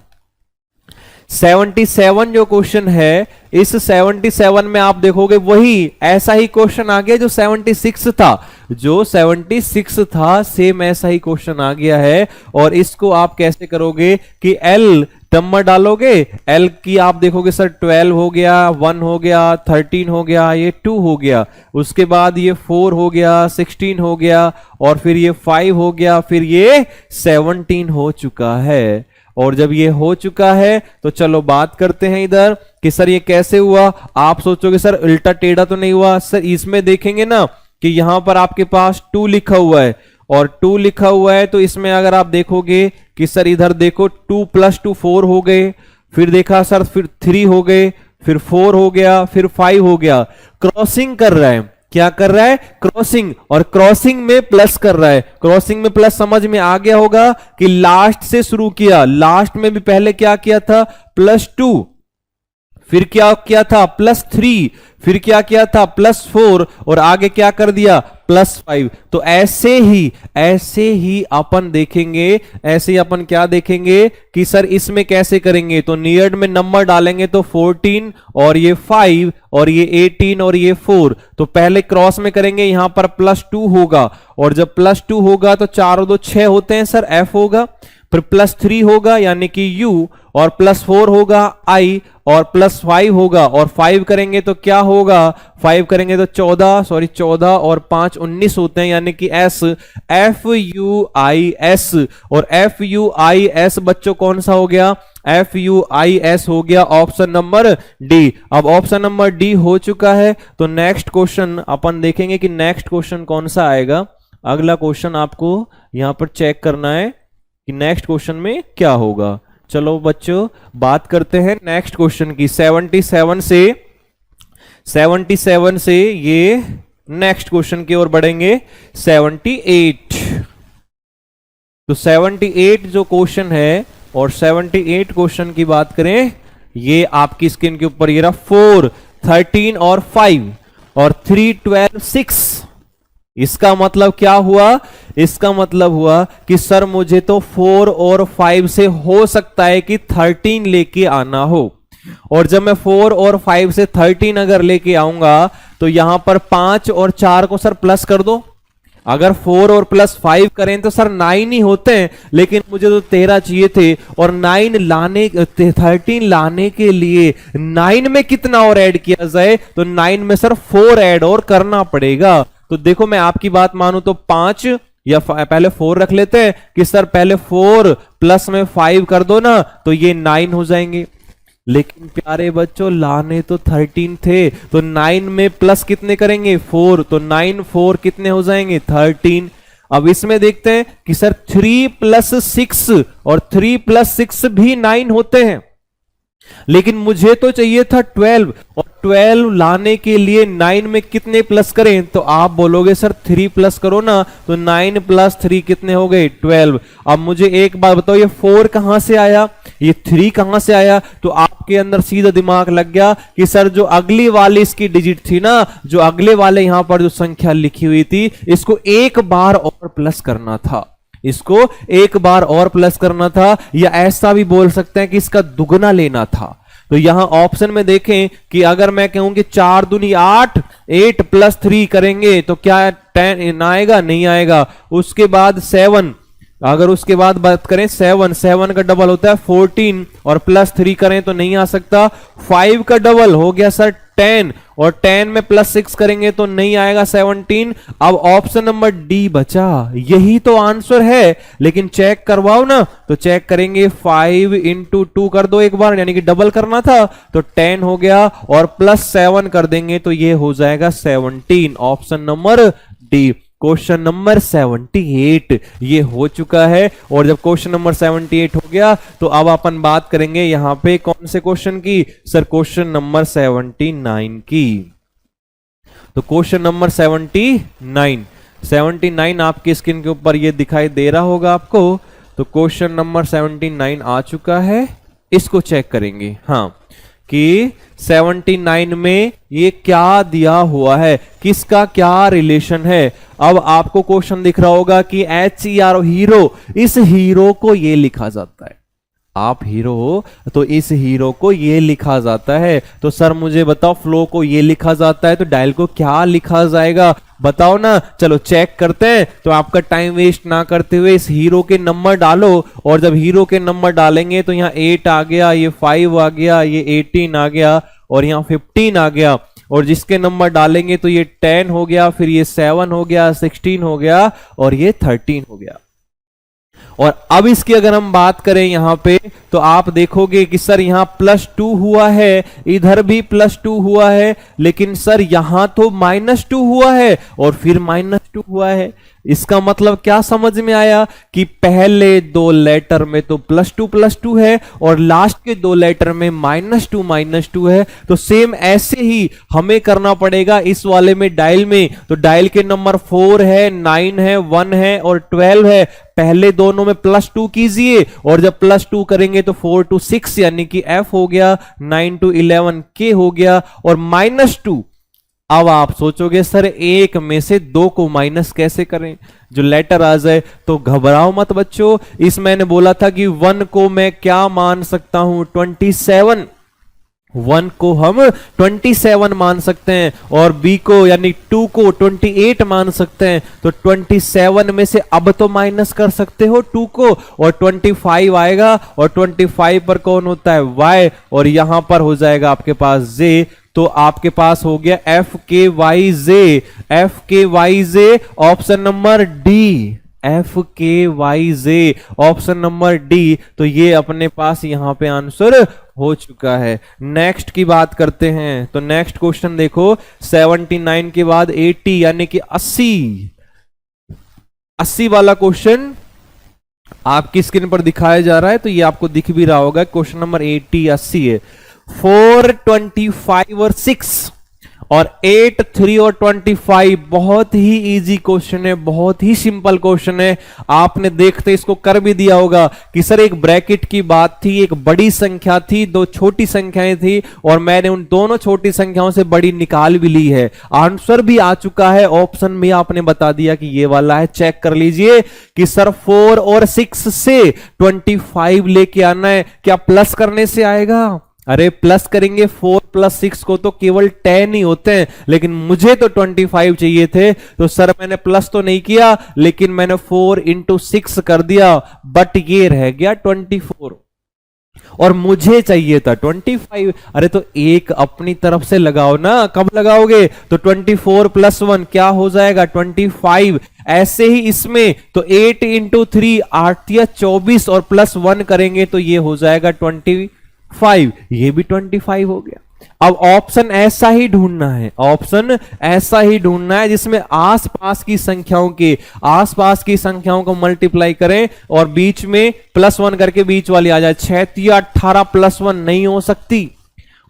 77 जो क्वेश्चन है, इस 77 में आप देखोगे वही ऐसा ही क्वेश्चन आ गया जो 76 था, जो 76 था सेम ऐसा ही क्वेश्चन आ गया है। और इसको आप कैसे करोगे कि L नंबर डालोगे, L की आप देखोगे सर 12 हो गया, 1 हो गया, 13 हो गया, ये 2 हो गया, उसके बाद ये 4 हो गया, 16 हो गया, और फिर ये 5 हो गया, फिर ये 17 हो चुका है। और जब ये हो चुका है तो चलो बात करते हैं इधर कि सर ये कैसे हुआ। आप सोचोगे सर उल्टा टेढ़ा तो नहीं हुआ। सर इसमें देखेंगे ना कि यहां पर आपके पास 2 लिखा हुआ है और 2 लिखा हुआ है, तो इसमें अगर आप देखोगे कि सर इधर देखो 2 + 2 4 हो गए, फिर देखा सर फिर 3 हो गए, फिर 4 हो गया, फिर 5 हो गया। क्रॉसिंग कर रहा है, क्या कर रहा है? क्रॉसिंग, और क्रॉसिंग में प्लस कर रहा है। क्रॉसिंग में प्लस समझ में आ गया होगा कि लास्ट से शुरू किया, लास्ट में भी पहले क्या किया था? +2, फिर क्या किया था? +3, फिर क्या किया था? +4, और आगे क्या कर दिया? +5। तो ऐसे ही अपन देखेंगे, ऐसे ही अपन क्या देखेंगे कि सर इसमें कैसे करेंगे। तो नियर्ड में नंबर डालेंगे तो 14 और ये 5 और ये 18 और ये 4। तो पहले क्रॉस में करेंगे, यहां पर +2 होगा, और जब +2 होगा तो 4 और 2 6 होते हैं सर, F होगा। फिर +3 होगा यानी कि U, और +4 होगा I, और +5 होगा, और 5 करेंगे तो क्या होगा? 5 करेंगे तो 14 और 5 19 होते हैं यानी कि S, FUIS। और FUIS बच्चों कौन सा हो गया? FUIS हो गया ऑप्शन नंबर डी। अब ऑप्शन नंबर डी हो चुका है, तो नेक्स्ट क्वेश्चन अपन देखेंगे कि नेक्स्ट क्वेश्चन कौन सा आएगा। अगला क्वेश्चन आपको यहां पर चेक करना है कि नेक्स्ट क्वेश्चन में क्या होगा। चलो बच्चों बात करते हैं नेक्स्ट क्वेश्चन की। 77 से ये नेक्स्ट क्वेश्चन की ओर बढ़ेंगे, 78। तो 78 जो क्वेश्चन है, और 78 क्वेश्चन की बात करें, ये आपकी स्क्रीन के ऊपर ये रहा 4 13 और 5 और 3 12 6। इसका मतलब क्या हुआ? इसका मतलब हुआ कि सर मुझे तो 4 और 5 से हो सकता है कि 13 लेके आना हो, और जब मैं 4 और 5 से 13 अगर लेके आऊंगा तो यहां पर 5 और 4 को सर प्लस कर दो। अगर 4 और +5 करें तो सर 9 ही होते हैं, लेकिन मुझे तो 13 चाहिए थे, और 13 लाने के लिए 9 में कितना और ऐड किया जाए? तो 9 में सर 4 ऐड और करना पड़ेगा। तो देखो मैं आपकी बात मानूं तो 5 या पहले 4 रख लेते हैं कि सर पहले 4 प्लस में 5 कर दो ना, तो ये 9 हो जाएंगे। लेकिन प्यारे बच्चों लाने तो 13 थे, तो 9 में प्लस कितने करेंगे? 4, तो 9 4 कितने हो जाएंगे? 13। अब इसमें देखते हैं कि सर 3 + 6 और 3 + 6 भी 9 होते हैं, लेकिन मुझे तो चाहिए था 12, और 12 लाने के लिए 9 में कितने प्लस करें? तो आप बोलोगे सर 3 प्लस करो ना, तो 9 + 3 कितने हो गए? 12। अब मुझे एक बात बताओ, ये 4 कहां से आया, ये 3 कहां से आया? तो आपके अंदर सीधा दिमाग लग गया कि सर जो अगली वाली इसकी डिजिट थी ना, जो अगले वाले यहां पर जो संख्या लिखी हुई थी, इसको एक बार और प्लस करना था, इसको एक बार और प्लस करना था, या ऐसा भी बोल सकते हैं कि इसका दुगना लेना था। तो यहां ऑप्शन में देखें कि अगर मैं कहूं कि 4 दूनी 8, 8 + 3 करेंगे तो क्या 10 आएगा? नहीं आएगा। उसके बाद 7, अगर उसके बाद बात करें 7 का डबल होता है 14, और +3 करें तो नहीं आ सकता। 5 का डबल हो गया सर 10, और 10 में +6 करेंगे तो नहीं आएगा 17। अब ऑप्शन नंबर डी बचा, यही तो आंसर है। लेकिन चेक करवाओ ना, तो चेक करेंगे 5 × 2 कर दो एक बार, यानी कि डबल करना था, तो 10 हो गया, और +7 कर देंगे तो ये हो जाएगा 17। Option number D. Question number 78 ये हो चुका है। और जब क्वेश्चन नंबर 78 हो गया तो अब अपन बात करेंगे यहां पे कौन से क्वेश्चन की? सर क्वेश्चन नंबर 79 की। तो क्वेश्चन नंबर 79 आपकी स्क्रीन के ऊपर ये दिखाई दे रहा होगा आपको। तो क्वेश्चन नंबर 79 आ चुका है, इसको चेक करेंगे हाँ कि 79 में ये क्या दिया हुआ है, किसका क्या रिलेशन है। अब आपको क्वेश्चन दिख रहा होगा कि HERO हीरो, इस हीरो को ये लिखा जाता है। आप हीरो हो तो इस हीरो को ये लिखा जाता है। तो सर मुझे बताओ, फ्लो को ये लिखा जाता है तो डायल को क्या लिखा जाएगा, बताओ ना। चलो चेक करते हैं। तो आपका टाइम वेस्ट ना करते हुए इस हीरो के नंबर डालो, और जब हीरो के नंबर डालेंगे तो यहाँ 8 आ गया, ये 5 आ गया, ये 18 आ गया, और यहाँ 15 आ गया, और जिसके नंबर डालेंगे तो ये 10 हो गया, फिर ये 7 हो गया, 16 हो गया, और ये 13 हो गया। और अब इसकी अगर हम बात करें यहां पे, तो आप देखोगे कि सर यहां +2 हुआ है, इधर भी +2 हुआ है, लेकिन सर यहां तो -2 हुआ है और फिर -2 हुआ है। इसका मतलब क्या समझ में आया कि पहले 2 लेटर में तो +2 है और लास्ट के 2 लेटर में -2 है। तो सेम ऐसे ही हमें करना पड़ेगा इस वाले में, डायल में। तो डायल के नंबर 4 है, 9 है, 1 है और 12 है। पहले दोनों में +2 कीजिए, और जब +2 करेंगे तो 4 to 6 यानी कि F हो गया, 9 to 11 K हो गया, और -2। अब आप सोचोगे सर एक में से 2 को माइनस कैसे करें, जो लेटर आ जाए। तो घबराओ मत बच्चों, इस मैंने बोला था कि 1 को मैं क्या मान सकता हूं, 27। 1 को हम 27 मान सकते हैं, और B को यानी 2 को 28 मान सकते हैं। तो 27 में से अब तो माइनस कर सकते हो 2 को, और 25 आएगा, और 25 पर कौन होता है, Y, और यहां पर हो जाएगा आपके पास J। तो आपके पास हो गया FKYJ, FKYJ option number D, FKYJ option number D. तो ये अपने पास यहां पे आंसर हो चुका है। नेक्स्ट की बात करते हैं। तो नेक्स्ट क्वेश्चन देखो, 79 के बाद 80 यानी कि 80 वाला क्वेश्चन आपकी स्क्रीन पर दिखाया जा रहा है। तो ये आपको दिख भी रहा होगा, क्वेश्चन नंबर 80 है। 4, 25 और 6 और 8, 3 और 25 बहुत ही इजी क्वेश्चन है, बहुत ही सिंपल क्वेश्चन है। आपने देखते इसको कर भी दिया होगा कि सर एक ब्रैकेट की बात थी, एक बड़ी संख्या थी, 2 छोटी संख्याएं थी, और मैंने उन दोनों छोटी संख्याओं से बड़ी निकाल भी ली है। आंसर भी आ चुका है, ऑप्शन भी आपने बता दिया कि ये वाला है। चेक कर लीजिए कि सर 4 और 6 से 25 लेके आना है, क्या प्लस करने से आएगा? अरे प्लस करेंगे, 4 + 6 को तो केवल 10 ही होते हैं, लेकिन मुझे तो 25 चाहिए थे। तो सर मैंने प्लस तो नहीं किया, लेकिन मैंने 4 × 6 कर दिया, बट ये रह गया 24, और मुझे चाहिए था 25। अरे तो एक अपनी तरफ से लगाओ ना, कब लगाओगे? तो 24 + 1 क्या हो जाएगा, 25। ऐसे ही इसमें तो 8 × 3 8 या 24, और +1 करेंगे तो ये हो जाएगा 25, ये भी 25 हो गया। अब ऑप्शन ऐसा ही ढूंढना है, ऑप्शन ऐसा ही ढूंढना है जिसमें आसपास की संख्याओं को मल्टीप्लाई करें और बीच में +1 करके बीच वाली आ जाए। 6 या 18 +1 नहीं हो सकती।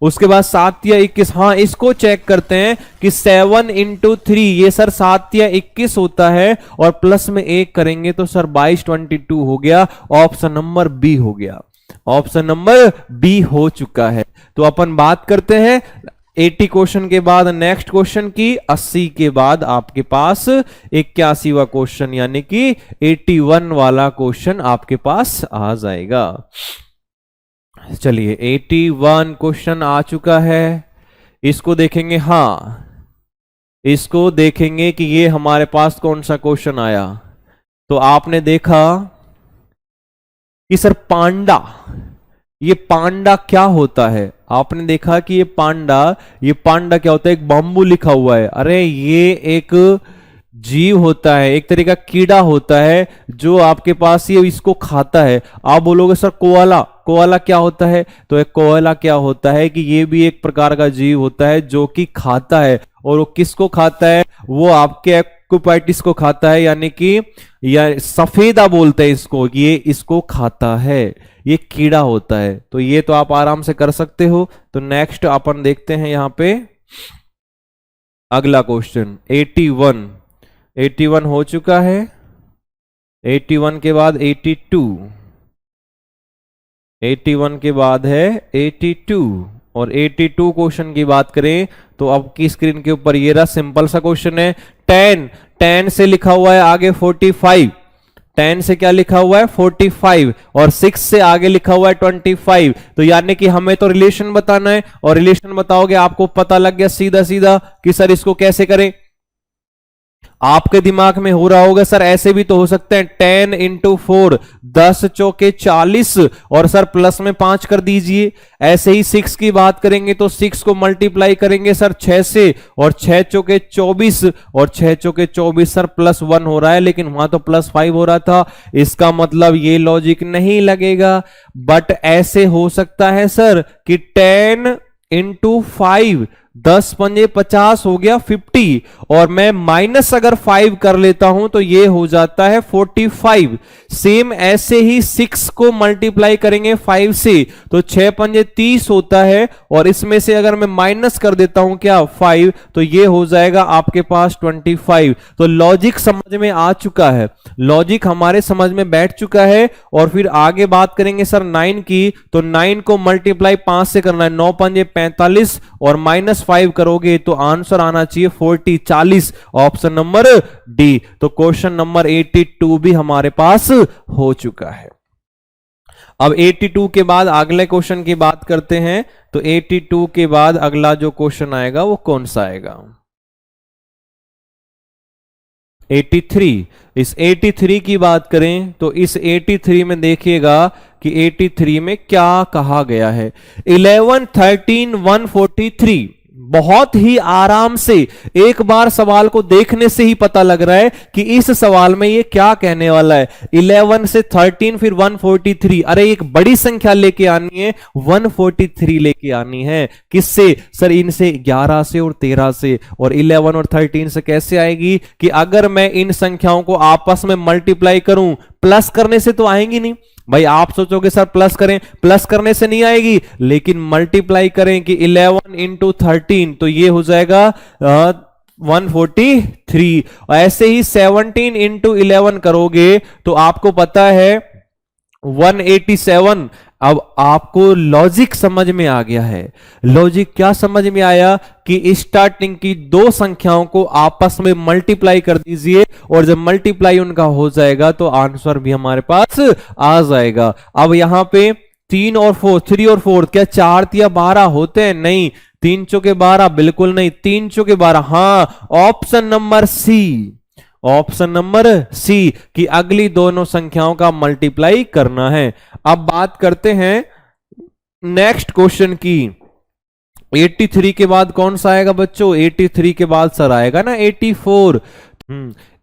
उसके बाद 7 या 21, हाँ इसको चेक करते हैं कि 7 × 3, ये सर 7 या 21 होता है, और प्लस में 1 करेंगे तो सर 22, 22 हो गया। ऑप्शन नंबर बी हो गया, ऑप्शन नंबर बी हो चुका है। तो अपन बात करते हैं 80 क्वेश्चन के बाद नेक्स्ट क्वेश्चन की। 80 के बाद आपके पास 81वां क्वेश्चन यानी कि 81 वाला क्वेश्चन आपके पास आ जाएगा। चलिए 81 क्वेश्चन आ चुका है, इसको देखेंगे। हाँ इसको देखेंगे कि ये हमारे पास कौन सा क्वेश्चन आया। तो आपने देखा कि सर पांडा, ये पांडा क्या होता है? आपने देखा कि ये पांडा क्या होता है? एक बाम्बू लिखा हुआ है। अरे ये एक जीव होता है, एक तरह का कीड़ा होता है जो आपके पास ये इसको खाता है। आप बोलोगे सर कोआला क्या होता है? तो एक कोआला क्या होता है कि ये भी एक प्रकार का जीव होता है जो कि खाता है। और वो किसको खाता है? वो आपके एक्वापाइटिस को खाता है, यानी कि या सफेदा बोलते हैं इसको, ये इसको खाता है, ये कीड़ा होता है। तो ये तो आप आराम से कर सकते हो। तो नेक्स्ट अपन देखते हैं यहां पे अगला क्वेश्चन 81 हो चुका है। 81 के बाद 81 के बाद है 82, और 82 क्वेश्चन की बात करें तो आपकी स्क्रीन के ऊपर ये रहा, सिंपल सा क्वेश्चन है। 10 से लिखा हुआ है आगे 45, 10 से क्या लिखा हुआ है 45 और 6 से आगे लिखा हुआ है 25। तो यानी कि हमें तो रिलेशन बताना है और रिलेशन बताओगे आपको पता लग गया सीधा सीधा कि सर इसको कैसे करें। आपके दिमाग में हो रहा होगा सर ऐसे भी तो हो सकते हैं 10 इंटू 4 10 चौके 40 और सर प्लस में 5 कर दीजिए। ऐसे ही 6 की बात करेंगे तो 6 को मल्टीप्लाई करेंगे सर 6 से और 6 चौके 24 और 6 चौके 24 सर +1 हो रहा है, लेकिन वहां तो +5 हो रहा था। इसका मतलब ये लॉजिक नहीं लगेगा। बट ऐसे हो सकता है सर कि 10 इंटू 5 10 पंजे 50 हो गया 50 और मैं माइनस अगर 5 कर लेता हूं तो ये हो जाता है 45। सेम ऐसे ही 6 को मल्टीप्लाई करेंगे 5 से तो 6 पंजे 30 होता है और इसमें से अगर मैं माइनस कर देता हूं क्या 5 तो ये हो जाएगा आपके पास 25। तो लॉजिक समझ में आ चुका है, लॉजिक हमारे समझ में बैठ चुका है। और फिर आगे बात करेंगे सर 9 की, तो 9 को मल्टीप्लाई 5 से करना है, 9 पंजे 45 और -5 करोगे तो आंसर आना चाहिए 40 ऑप्शन नंबर डी। तो क्वेश्चन नंबर 82 भी हमारे पास हो चुका है। अब 82 के बाद अगले क्वेश्चन की बात करते हैं। तो 82 के बाद अगला जो क्वेश्चन आएगा वो कौन सा आएगा 83। इस 83 की बात करें तो इस 83 में देखिएगा कि 83 में क्या कहा गया है 11 13 143। बहुत ही आराम से एक बार सवाल को देखने से ही पता लग रहा है कि इस सवाल में ये क्या कहने वाला है। 11 से 13 फिर 143, अरे एक बड़ी संख्या लेके आनी है 143 लेके आनी है। किससे सर इनसे 11 से और 13 से, और 11 और 13 से कैसे आएगी कि अगर मैं इन संख्याओं को आपस में मल्टीप्लाई करूं, प्लस करने से तो आएंगी नहीं भाई। आप सोचोगे सर प्लस करें, प्लस करने से नहीं आएगी, लेकिन मल्टीप्लाई करें कि 11 इंटू 13 तो ये हो जाएगा 143। ऐसे ही 17 इंटू 11 करोगे तो आपको पता है 187। अब आपको लॉजिक समझ में आ गया है। लॉजिक क्या समझ में आया कि स्टार्टिंग की दो संख्याओं को आपस में मल्टीप्लाई कर दीजिए और जब मल्टीप्लाई उनका हो जाएगा तो आंसर भी हमारे पास आ जाएगा। अब यहां पे 3 और 4 क्या 4 या 12 होते हैं? नहीं, 3 चौके 12 बिल्कुल नहीं, 3 चौके 12। हाँ, option number C, option number C कि अगली दोनों संख्याओं का मल्टीप्लाई करना है। अब बात करते हैं नेक्स्ट क्वेश्चन की। 83 के बाद कौन सा आएगा बच्चों? 83 के बाद सर आएगा ना 84।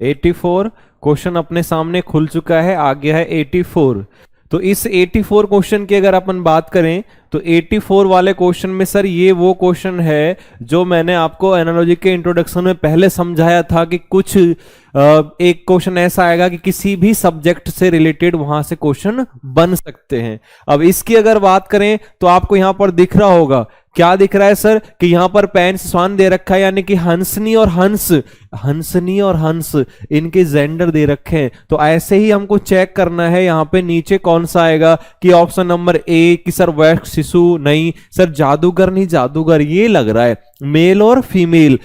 84 क्वेश्चन अपने सामने खुल चुका है, आ गया है 84। तो इस 84 क्वेश्चन की अगर अपन बात करें तो 84 वाले क्वेश्चन में सर ये वो क्वेश्चन है जो मैंने आपको एनालॉजी के इंट्रोडक्शन में पहले समझाया था कि कुछ एक क्वेश्चन ऐसा आएगा कि किसी भी सब्जेक्ट से रिलेटेड वहां से क्वेश्चन बन सकते हैं। अब इसकी अगर बात करें तो आपको यहां पर दिख रहा होगा, क्या दिख रहा है सर कि यहां पर पैन स्वान दे रखा है, यानी कि हंसनी और हंस, हंसनी और हंस इनके जेंडर दे रखे हैं। तो ऐसे ही हमको चेक करना है यहां पे नीचे कौन सा आएगा कि ऑप्शन नंबर ए कि सर वयस्क शिशु, नहीं सर जादूगर नहीं, जादूगर ये लग रहा है मेल और फीमेल,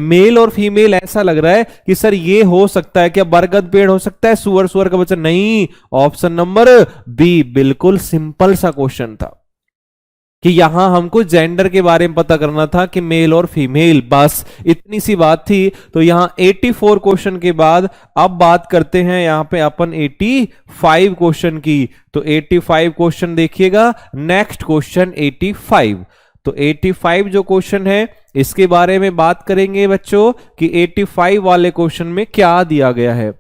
मेल और फीमेल ऐसा लग रहा है कि सर ये हो सकता है, क्या बरगद पेड़ हो सकता है, सुअर सुअर का बच्चा, नहीं, ऑप्शन नंबर बी। बिल्कुल सिंपल सा क्वेश्चन था कि यहां हमको जेंडर के बारे में पता करना था कि मेल और फीमेल, बस इतनी सी बात थी। तो यहां 84 क्वेश्चन के बाद अब बात करते हैं यहां पे अपन 85 क्वेश्चन की। तो 85 क्वेश्चन देखिएगा, नेक्स्ट क्वेश्चन 85। तो 85 जो क्वेश्चन है इसके बारे में बात करेंगे बच्चों कि 85 वाले क्वेश्चन में क्या दिया गया है।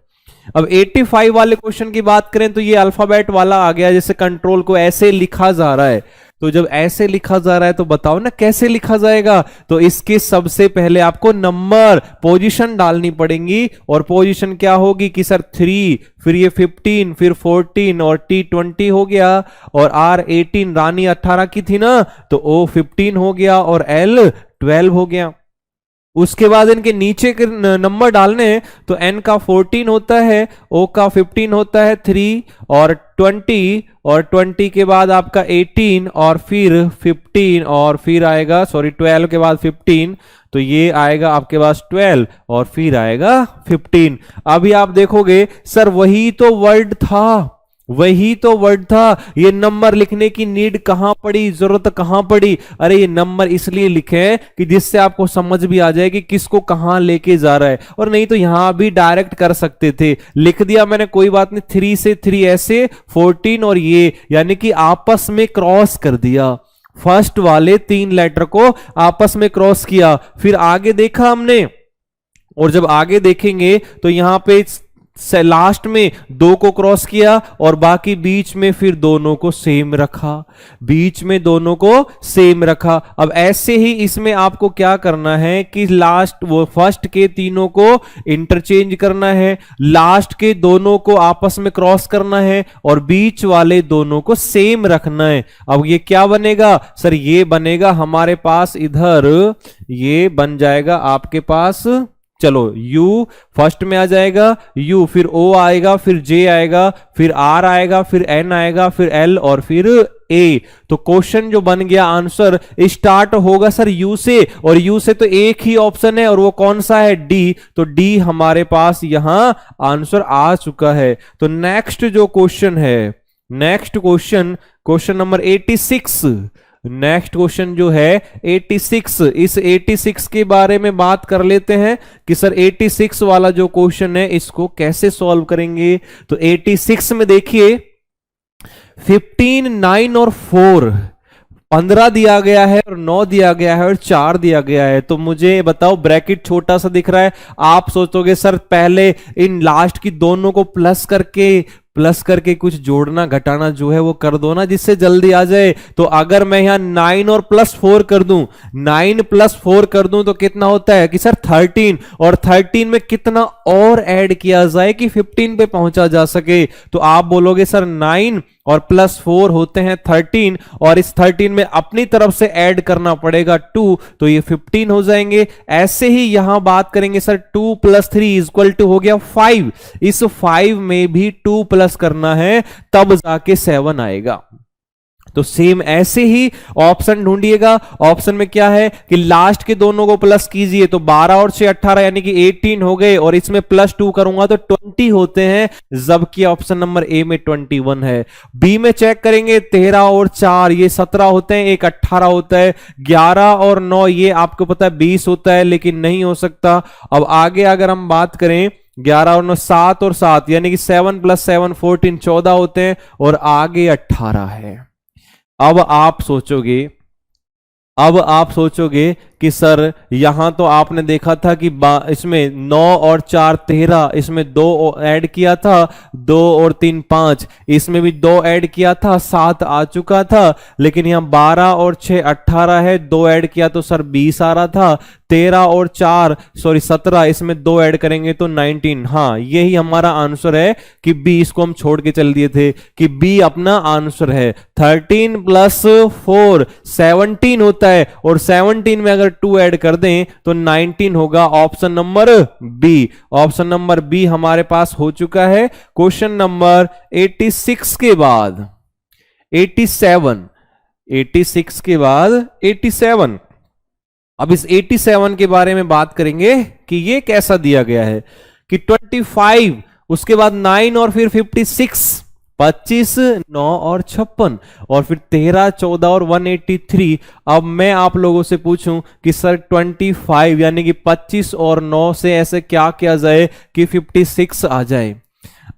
अब 85 वाले क्वेश्चन की बात करें तो ये अल्फाबेट वाला आ गया, जैसे कंट्रोल को ऐसे लिखा जा रहा है। तो जब ऐसे लिखा जा रहा है तो बताओ ना कैसे लिखा जाएगा। तो इसके सबसे पहले आपको नंबर पोजीशन डालनी पड़ेगी, और पोजीशन क्या होगी कि सर 3, फिर ये 15, फिर 14 और T20 हो गया, और R18 रानी 18 की थी ना तो O 15 हो गया और L 12 हो गया। उसके बाद इनके नीचे के नंबर डालने हैं, तो n का 14 होता है, o का 15 होता है, 3 और 20, और 20 के बाद आपका 18 और फिर 15 और फिर आएगा 12 के बाद 15, तो ये आएगा आपके पास 12 और फिर आएगा 15। अभी आप देखोगे सर वही तो वर्ड था, वही तो वर्ड था, ये नंबर लिखने की नीड कहां पड़ी, जरूरत कहां पड़ी? अरे ये नंबर इसलिए लिखे हैं कि जिससे आपको समझ भी आ जाए कि किसको कहां लेके जा रहा है, और नहीं तो यहां भी डायरेक्ट कर सकते थे, लिख दिया मैंने कोई बात नहीं, 3 से 3 ऐसे 14 और ये, यानी कि आपस में क्रॉस कर दिया, फर्स्ट वाले 3 लेटर को आपस में क्रॉस किया। फिर आगे देखा हमने, और जब आगे देखेंगे तो यहां पे लास्ट में 2 को क्रॉस किया और बाकी बीच में फिर दोनों को सेम रखा, बीच में दोनों को सेम रखा। अब ऐसे ही इसमें आपको क्या करना है कि लास्ट वो फर्स्ट के तीनों को इंटरचेंज करना है, लास्ट के दोनों को आपस में क्रॉस करना है और बीच वाले दोनों को सेम रखना है। अब ये क्या बनेगा सर? ये बनेगा हमारे पास इधर, ये बन जाएगा आपके पास, चलो U फर्स्ट में आ जाएगा, U फिर O आएगा, फिर J आएगा, फिर R आएगा, फिर N आएगा, फिर L और फिर A। तो क्वेश्चन जो बन गया, आंसर स्टार्ट होगा सर U से, और U से तो एक ही ऑप्शन है और वो कौन सा है? D। तो D हमारे पास यहां आंसर आ चुका है। तो नेक्स्ट जो क्वेश्चन है, next question, question number 86, next question जो है 86, इस 86 के बारे में बात कर लेते हैं कि सर 86 वाला जो क्वेश्चन है इसको कैसे सॉल्व करेंगे। तो 86 में देखिए 15, 9 और 4, 15 दिया गया है और 9 दिया गया है और 4 दिया गया है। तो मुझे बताओ, ब्रैकेट छोटा सा दिख रहा है, आप सोचोगे सर पहले इन लास्ट की दोनों को प्लस करके कुछ जोड़ना घटाना जो है वो कर दो ना, जिससे जल्दी आ जाए। तो अगर मैं यहां 9 और +4 कर दूं, 9 + 4 कर दूं तो कितना होता है कि सर 13, और 13 में कितना और ऐड किया जाए कि 15 पे पहुंचा जा सके। तो आप बोलोगे सर 9 और +4 होते हैं 13, और इस 13 में अपनी तरफ से ऐड करना पड़ेगा 2, तो ये 15 हो जाएंगे। ऐसे ही यहां बात करेंगे सर 2 + 3 = हो गया 5, इस 5 में भी 2 प्लस करना है तब जाके 7 आएगा। तो सेम ऐसे ही ऑप्शन ढूंढिएगा। ऑप्शन में क्या है कि लास्ट के दोनों को प्लस कीजिए, तो 12 और 6 18 यानी कि 18 हो गए, और इसमें +2 करूंगा तो 20 होते हैं, जबकि ऑप्शन नंबर ए में 21 है। बी में चेक करेंगे 13 और 4 ये 17 होते हैं, एक 18 होता है, 11 और 9 ये आपको पता है 20 होता है, लेकिन नहीं हो सकता। अब आगे अगर हम बात करें 11 और 9 7 और 7 यानी कि 7 + 7 14 14 होते हैं, और आगे 18 है। अब आप सोचोगे कि सर यहां तो आपने देखा था कि इसमें 9 और 4 13, इसमें 2 ऐड किया था, 2 और 3 5, इसमें भी 2 ऐड किया था, 7 आ चुका था, लेकिन यहां 12 और 6 18 है, 2 ऐड किया तो सर 20 आ रहा था, 13 और 4 17, इसमें 2 ऐड करेंगे तो 19। हाँ, यही हमारा आंसर है कि बी, इसको हम छोड़ के चल दिए थे कि बी अपना आंसर है। 13 + 4 17 होता है, और 17 में अगर 2 ऐड कर दें तो 19 होगा। Option number B, option number B हमारे पास हो चुका है। क्वेश्चन नंबर 86 के बाद 86 के बाद 87। अब इस 87 के बारे में बात करेंगे कि ये कैसा दिया गया है कि 25, उसके बाद 9 और फिर 56, 25 9 और 56, और फिर 13 14 और 183। अब मैं आप लोगों से पूछूं कि सर 25 यानी कि 25 और 9 से ऐसे क्या किया जाए कि 56 आ जाए।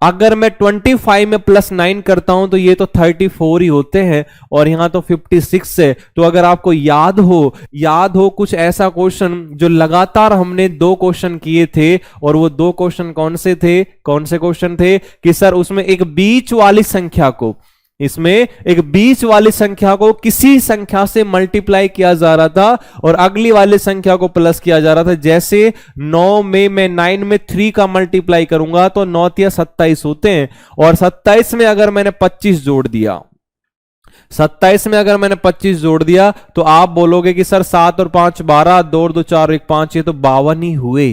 अगर मैं 25 में +9 करता हूं तो ये तो 34 ही होते हैं, और यहां तो 56 है। तो अगर आपको याद हो कुछ ऐसा क्वेश्चन जो लगातार हमने 2 क्वेश्चन किए थे, और वो 2 क्वेश्चन कौन से क्वेश्चन थे कि सर उसमें एक बीच वाली संख्या को किसी संख्या से मल्टीप्लाई किया जा रहा था और अगली वाली संख्या को प्लस किया जा रहा था। जैसे 9 में मैं 9 में 3 का मल्टीप्लाई करूंगा तो 9 × 27 होते हैं, और 27 में अगर मैंने 25 जोड़ दिया 27 में अगर मैंने 25 जोड़ दिया तो आप बोलोगे कि सर 7 और 5 12, 2 और 2 4 और 1 5, ये तो 52 ही हुए।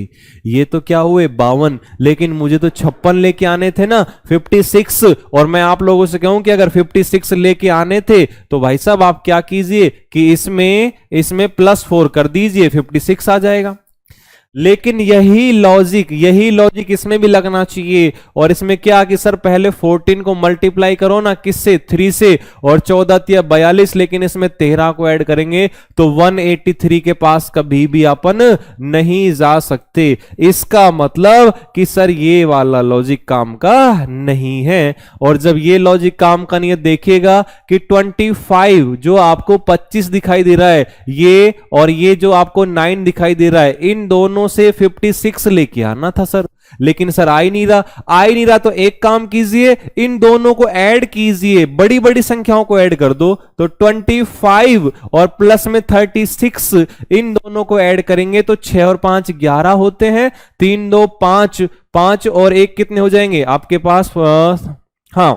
ये तो क्या हुए 52, लेकिन मुझे तो 56 लेके आने थे ना, 56। और मैं आप लोगों से कहूं कि अगर 56 लेके आने थे तो भाई साहब आप क्या कीजिए कि इसमें +4 कर दीजिए, 56 आ जाएगा। लेकिन यही लॉजिक इसमें भी लगना चाहिए। और इसमें क्या कि सर पहले 14 को मल्टीप्लाई करो ना, किससे, 3 से, और 14 तिया 42, लेकिन इसमें 13 को ऐड करेंगे तो 183 के पास कभी भी अपन नहीं जा सकते। इसका मतलब कि सर ये वाला लॉजिक काम का नहीं है। और जब ये लॉजिक काम का नहीं है, देखिएगा कि 25 जो आपको 25 दिखाई दे रहा है, ये और ये जो आपको 9 दिखाई दे रहा है, इन दोनों से 56 लेके आना था सर, लेकिन सर आ ही नहीं रहा। तो एक काम कीजिए, इन दोनों को ऐड कीजिए, बड़ी बड़ी संख्याओं को ऐड कर दो। तो 25 और प्लस में 36, इन दोनों को ऐड करेंगे तो 6 और 5 11 होते हैं, 3 2 5, 5 और 1 कितने हो जाएंगे आपके पास, हाँ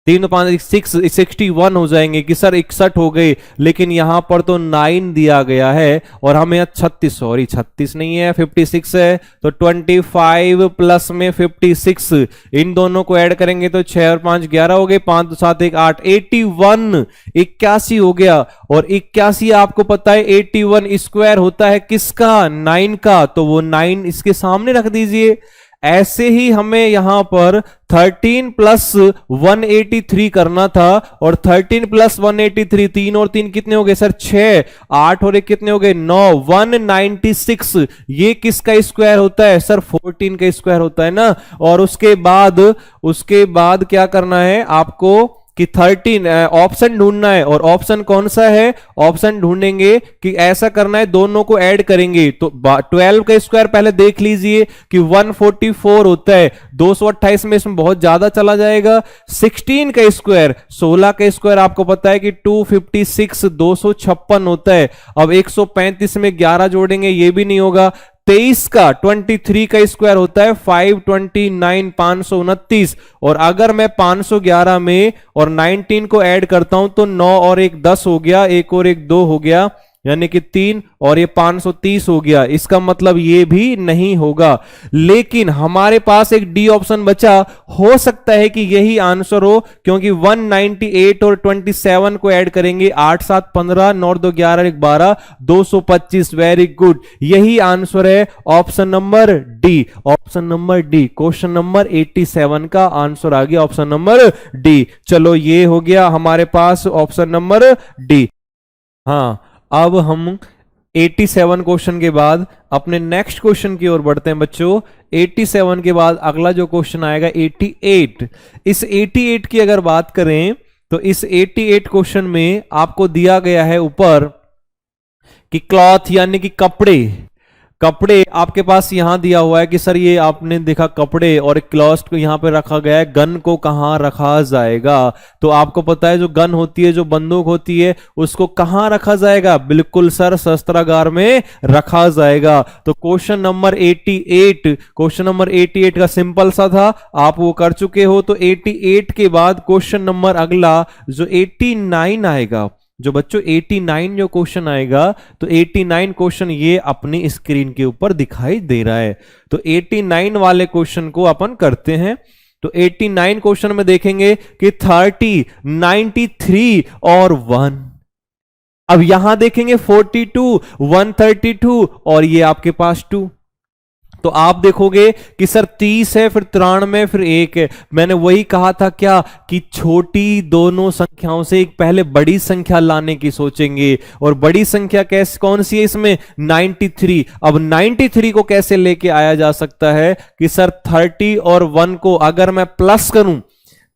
3 2 5 61 हो जाएंगे कि सर 61 हो गए। लेकिन यहां पर तो 9 दिया गया है और हमें यहाँ 36 नहीं है, 56 है। तो 25 प्लस में 56, इन दोनों को ऐड करेंगे तो 6 और 5 11 हो गए, 5 2 7 1 8, 81 81 हो गया। और 81 आपको पता है 81 स्क्वायर होता है किसका, 9 का, तो वो 9 इसके सामने रख दीजिए। ऐसे ही हमें यहां पर 13 प्लस 183 करना था, और 13 प्लस 183, 3 और 3 कितने हो गए सर 6, 8 और 1 कितने हो गए 9, 196। ये किसका स्क्वायर होता है सर, 14 का स्क्वायर होता है ना। और उसके बाद क्या करना है आपको कि 13 ऑप्शन ढूंढना है। और ऑप्शन कौन सा है, ऑप्शन ढूंढेंगे कि ऐसा करना है, दोनों को ऐड करेंगे तो 12 का स्क्वायर पहले देख लीजिए कि 144 होता है, 228 में इसमें बहुत ज्यादा चला जाएगा। 16 का स्क्वायर, 16 का स्क्वायर आपको पता है कि 256 256 होता है। अब 135 में 11 जोड़ेंगे, ये भी नहीं होगा। 23 का 23 का स्क्वायर होता है 529 529। और अगर मैं 511 में और 19 को ऐड करता हूं तो 9 और 1 10 हो गया, 1 और 1 2 हो गया, यानी कि 3, और ये 530 हो गया। इसका मतलब ये भी नहीं होगा। लेकिन हमारे पास एक डी ऑप्शन बचा, हो सकता है कि यही आंसर हो, क्योंकि 198 और 27 को ऐड करेंगे, 8 7 15, 9 2 11 1 12, 225। वेरी गुड, यही आंसर है option number D. Option number D, question number 87 का आंसर आ गया ऑप्शन नंबर डी। चलो ये हो गया हमारे पास ऑप्शन नंबर डी। हाँ, अब हम 87 क्वेश्चन के बाद अपने नेक्स्ट क्वेश्चन की ओर बढ़ते हैं बच्चों। 87 के बाद अगला जो क्वेश्चन आएगा 88। इस 88 की अगर बात करें तो इस 88 क्वेश्चन में आपको दिया गया है ऊपर कि क्लॉथ यानी कि कपड़े आपके पास यहां दिया हुआ है कि सर ये आपने देखा कपड़े, और क्लॉथ को यहां पे रखा गया है, गन को कहां रखा जाएगा। तो आपको पता है जो गन होती है, जो बंदूक होती है, उसको कहां रखा जाएगा, बिल्कुल सर शस्त्रागार में रखा जाएगा। तो क्वेश्चन नंबर 88 का सिंपल सा था, आप वो कर चुके हो। तो 88 के बाद क्वेश्चन नंबर अगला जो 89 आएगा, जो बच्चों 89 जो क्वेश्चन आएगा, तो 89 क्वेश्चन ये अपनी स्क्रीन के ऊपर दिखाई दे रहा है। तो 89 वाले क्वेश्चन को अपन करते हैं। तो 89 क्वेश्चन में देखेंगे कि 30, 93 और 1। अब यहां देखेंगे 42, 132 और ये आपके पास 2। तो आप देखोगे कि सर 30 है, फिर 93, फिर 1 है। मैंने वही कहा था क्या कि छोटी दोनों संख्याओं से एक पहले बड़ी संख्या लाने की सोचेंगे। और बड़ी संख्या कैसे, कौन सी है इसमें, 93। अब 93 को कैसे लेके आया जा सकता है कि सर 30 और 1 को अगर मैं प्लस करूं,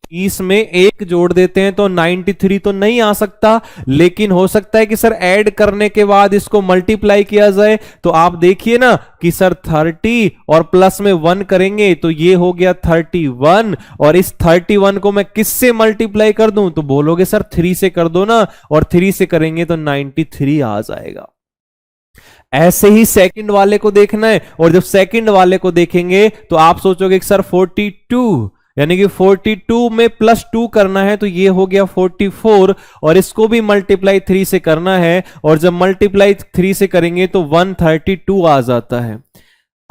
30 में 1 जोड़ देते हैं तो 93 तो नहीं आ सकता, लेकिन हो सकता है कि सर ऐड करने के बाद इसको मल्टीप्लाई किया जाए। तो आप देखिए ना कि सर 30 और प्लस में 1 करेंगे तो ये हो गया 31, और इस 31 को मैं किससे मल्टीप्लाई कर दूं, तो बोलोगे सर 3 से कर दो ना, और 3 से करेंगे तो 93 आ जाएगा। ऐसे ही सेकंड वाले को देखना है, और जब सेकंड वाले को देखेंगे तो आप सोचोगे कि सर 42 यानी कि 42 में +2 करना है तो ये हो गया 44, और इसको भी मल्टीप्लाई 3 से करना है, और जब मल्टीप्लाई 3 से करेंगे तो 132 आ जाता है।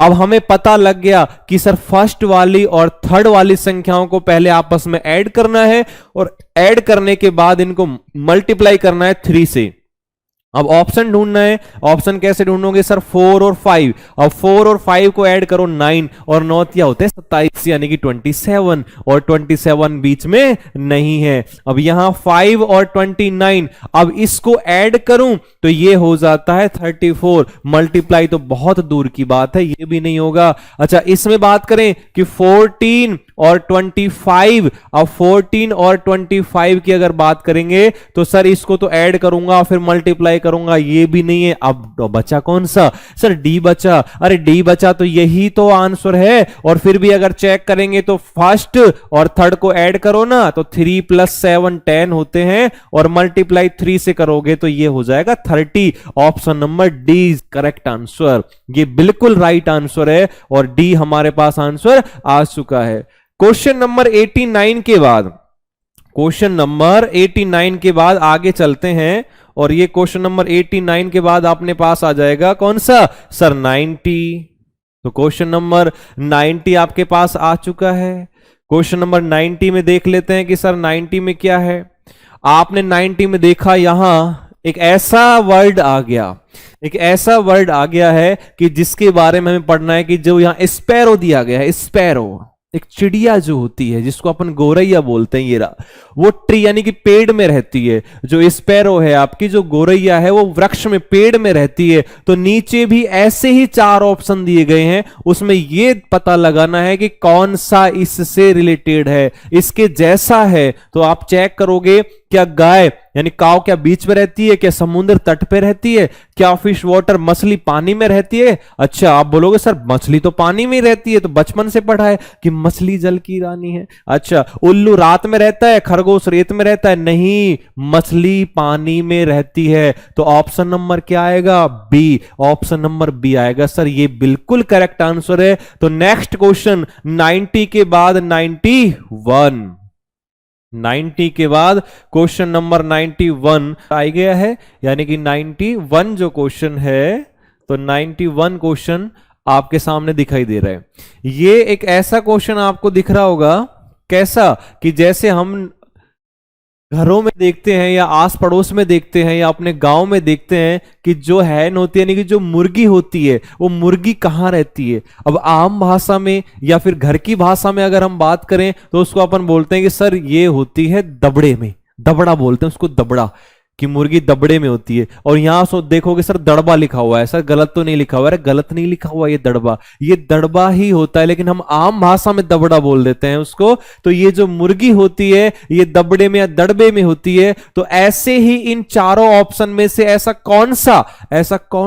अब हमें पता लग गया कि सर फर्स्ट वाली और थर्ड वाली संख्याओं को पहले आपस में ऐड करना है, और ऐड करने के बाद इनको मल्टीप्लाई करना है 3 से। अब ऑप्शन ढूंढना है। ऑप्शन कैसे ढूंढोगे सर? 4 और 5। अब 4 और 5 को ऐड करो 9, और 9 क्या होते हैं 27, यानी कि 27, और 27 बीच में नहीं है। अब यहां 5 और 29, अब इसको ऐड करूं तो ये हो जाता है 34। मल्टीप्लाई तो बहुत दूर की बात है, ये भी नहीं होगा। अच्छा, इसमें बात करें कि 14 और 25, अब 14 और 25 की अगर बात करेंगे तो सर इसको तो ऐड करूंगा फिर मल्टीप्लाई करूंगा, ये भी नहीं है। अब बचा कौन सा? सर डी बचा। अरे डी बचा तो यही तो आंसर है। और फिर भी अगर चेक करेंगे तो फर्स्ट और थर्ड को ऐड करो ना, तो 3 + 7 10 होते हैं, और मल्टीप्लाई 3 से करोगे तो ये हो जाएगा 30। Option number D is correct answer. ये बिल्कुल राइट आंसर है, और डी हमारे पास आंसर आ चुका है। क्वेश्चन नंबर 89 के बाद, क्वेश्चन नंबर 89 के बाद आगे चलते हैं, और ये क्वेश्चन नंबर 89 के बाद अपने पास आ जाएगा कौन सा? सर 90। तो क्वेश्चन नंबर 90 आपके पास आ चुका है। क्वेश्चन नंबर 90 में देख लेते हैं कि सर 90 में क्या है। आपने 90 में देखा यहां एक ऐसा वर्ड आ गया, एक ऐसा वर्ड आ गया है कि जिसके बारे में हमें पढ़ना है, कि जो यहां स्पैरो दिया गया है। स्पैरो एक चिड़िया जो होती है, जिसको अपन गौरैया बोलते हैं, ये रहा वो ट्री यानी कि पेड़ में रहती है। जो स्पैरो है आपकी, जो गौरैया है, वो वृक्ष में पेड़ में रहती है। तो नीचे भी ऐसे ही 4 ऑप्शन दिए गए हैं, उसमें ये पता लगाना है कि कौन सा इससे रिलेटेड है, इसके जैसा है। तो आप चेक करोगे, क्या गाय यानी काव क्या बीच में रहती है? क्या समुद्र तट पे रहती है? क्या फिश वाटर मछली पानी में रहती है? अच्छा, आप बोलोगे सर मछली तो पानी में रहती है, तो बचपन से पढ़ा है कि मछली जल की रानी है। अच्छा, उल्लू रात में रहता है, खरगोश रेत में रहता है? नहीं, मछली पानी में रहती है। तो ऑप्शन नंबर क्या आएगा? बी। ऑप्शन नंबर बी आएगा सर, ये बिल्कुल करेक्ट आंसर है। तो नेक्स्ट क्वेश्चन 90 के बाद 91, 90 के बाद क्वेश्चन नंबर 91 आ गया है, यानी कि 91 जो क्वेश्चन है, तो 91 क्वेश्चन आपके सामने दिखाई दे रहा है। ये एक ऐसा क्वेश्चन आपको दिख रहा होगा, कैसा कि जैसे हम घरों में देखते हैं, या आस पड़ोस में देखते हैं, या अपने गांव में देखते हैं कि जो हैन होती है, यानी कि जो मुर्गी होती है, वो मुर्गी कहाँ रहती है। अब आम भाषा में या फिर घर की भाषा में अगर हम बात करें तो उसको अपन बोलते हैं कि सर ये होती है दबड़े में, दबड़ा बोलते हैं उसको, दबड़ा, कि मुर्गी दबड़े में होती है। और यहां सो देखोगे सर दड़बा लिखा हुआ है, सर गलत तो नहीं लिखा हुआ है? गलत नहीं लिखा हुआ, ये दड़बा ही होता है, लेकिन हम आम भाषा में दबड़ा बोल देते हैं उसको। तो ये जो मुर्गी होती है ये दबड़े में या दड़बे में होती है। तो ऐसे ही इन चारों ऑप्शन में से ऐसा कौन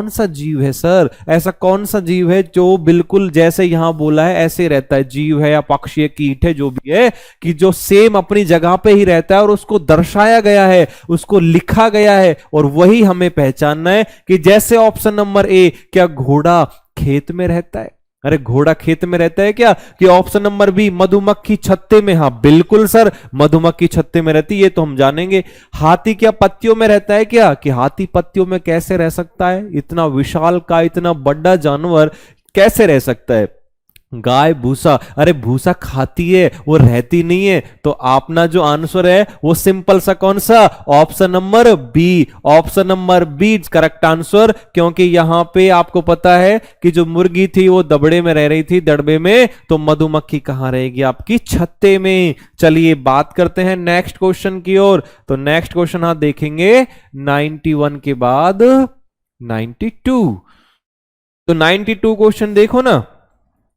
सा जीव है सर? ऐसा कौन सा जीव है जो बिल्कुल जैसे यहां बोला है ऐसे रहता है? जीव है या पक्षी है, कीट है, जो भी है, कि जो सेम अपनी जगह पे ही रहता है, और उसको दर्शाया गया है, उसको लिखा गया है, और वही हमें पहचानना है। कि जैसे ऑप्शन नंबर ए, क्या घोड़ा खेत में रहता है? अरे घोड़ा खेत में रहता है क्या? कि ऑप्शन नंबर बी, मधुमक्खी छत्ते में? हाँ बिल्कुल सर, मधुमक्खी छत्ते में रहती है, ये तो हम जानेंगे। हाथी क्या पत्तियों में रहता है क्या? कि हाथी पत्तियों में कैसे रह सकता है? इतना विशाल का इतना बड़ा जानवर कैसे रह सकता है? गाय भूसा, अरे भूसा खाती है, वो रहती नहीं है। तो अपना जो आंसर है वो सिंपल सा कौन सा? Option number B. Option number B correct answer, क्योंकि यहां पे आपको पता है कि जो मुर्गी थी वो दबड़े में रह रही थी, दड़बे में, तो मधुमक्खी कहां रहेगी? आपकी छत्ते में। चलिए बात करते हैं नेक्स्ट क्वेश्चन की ओर। तो नेक्स्ट क्वेश्चन आप देखेंगे 91 के बाद 92। तो 92 क्वेश्चन देखो ना,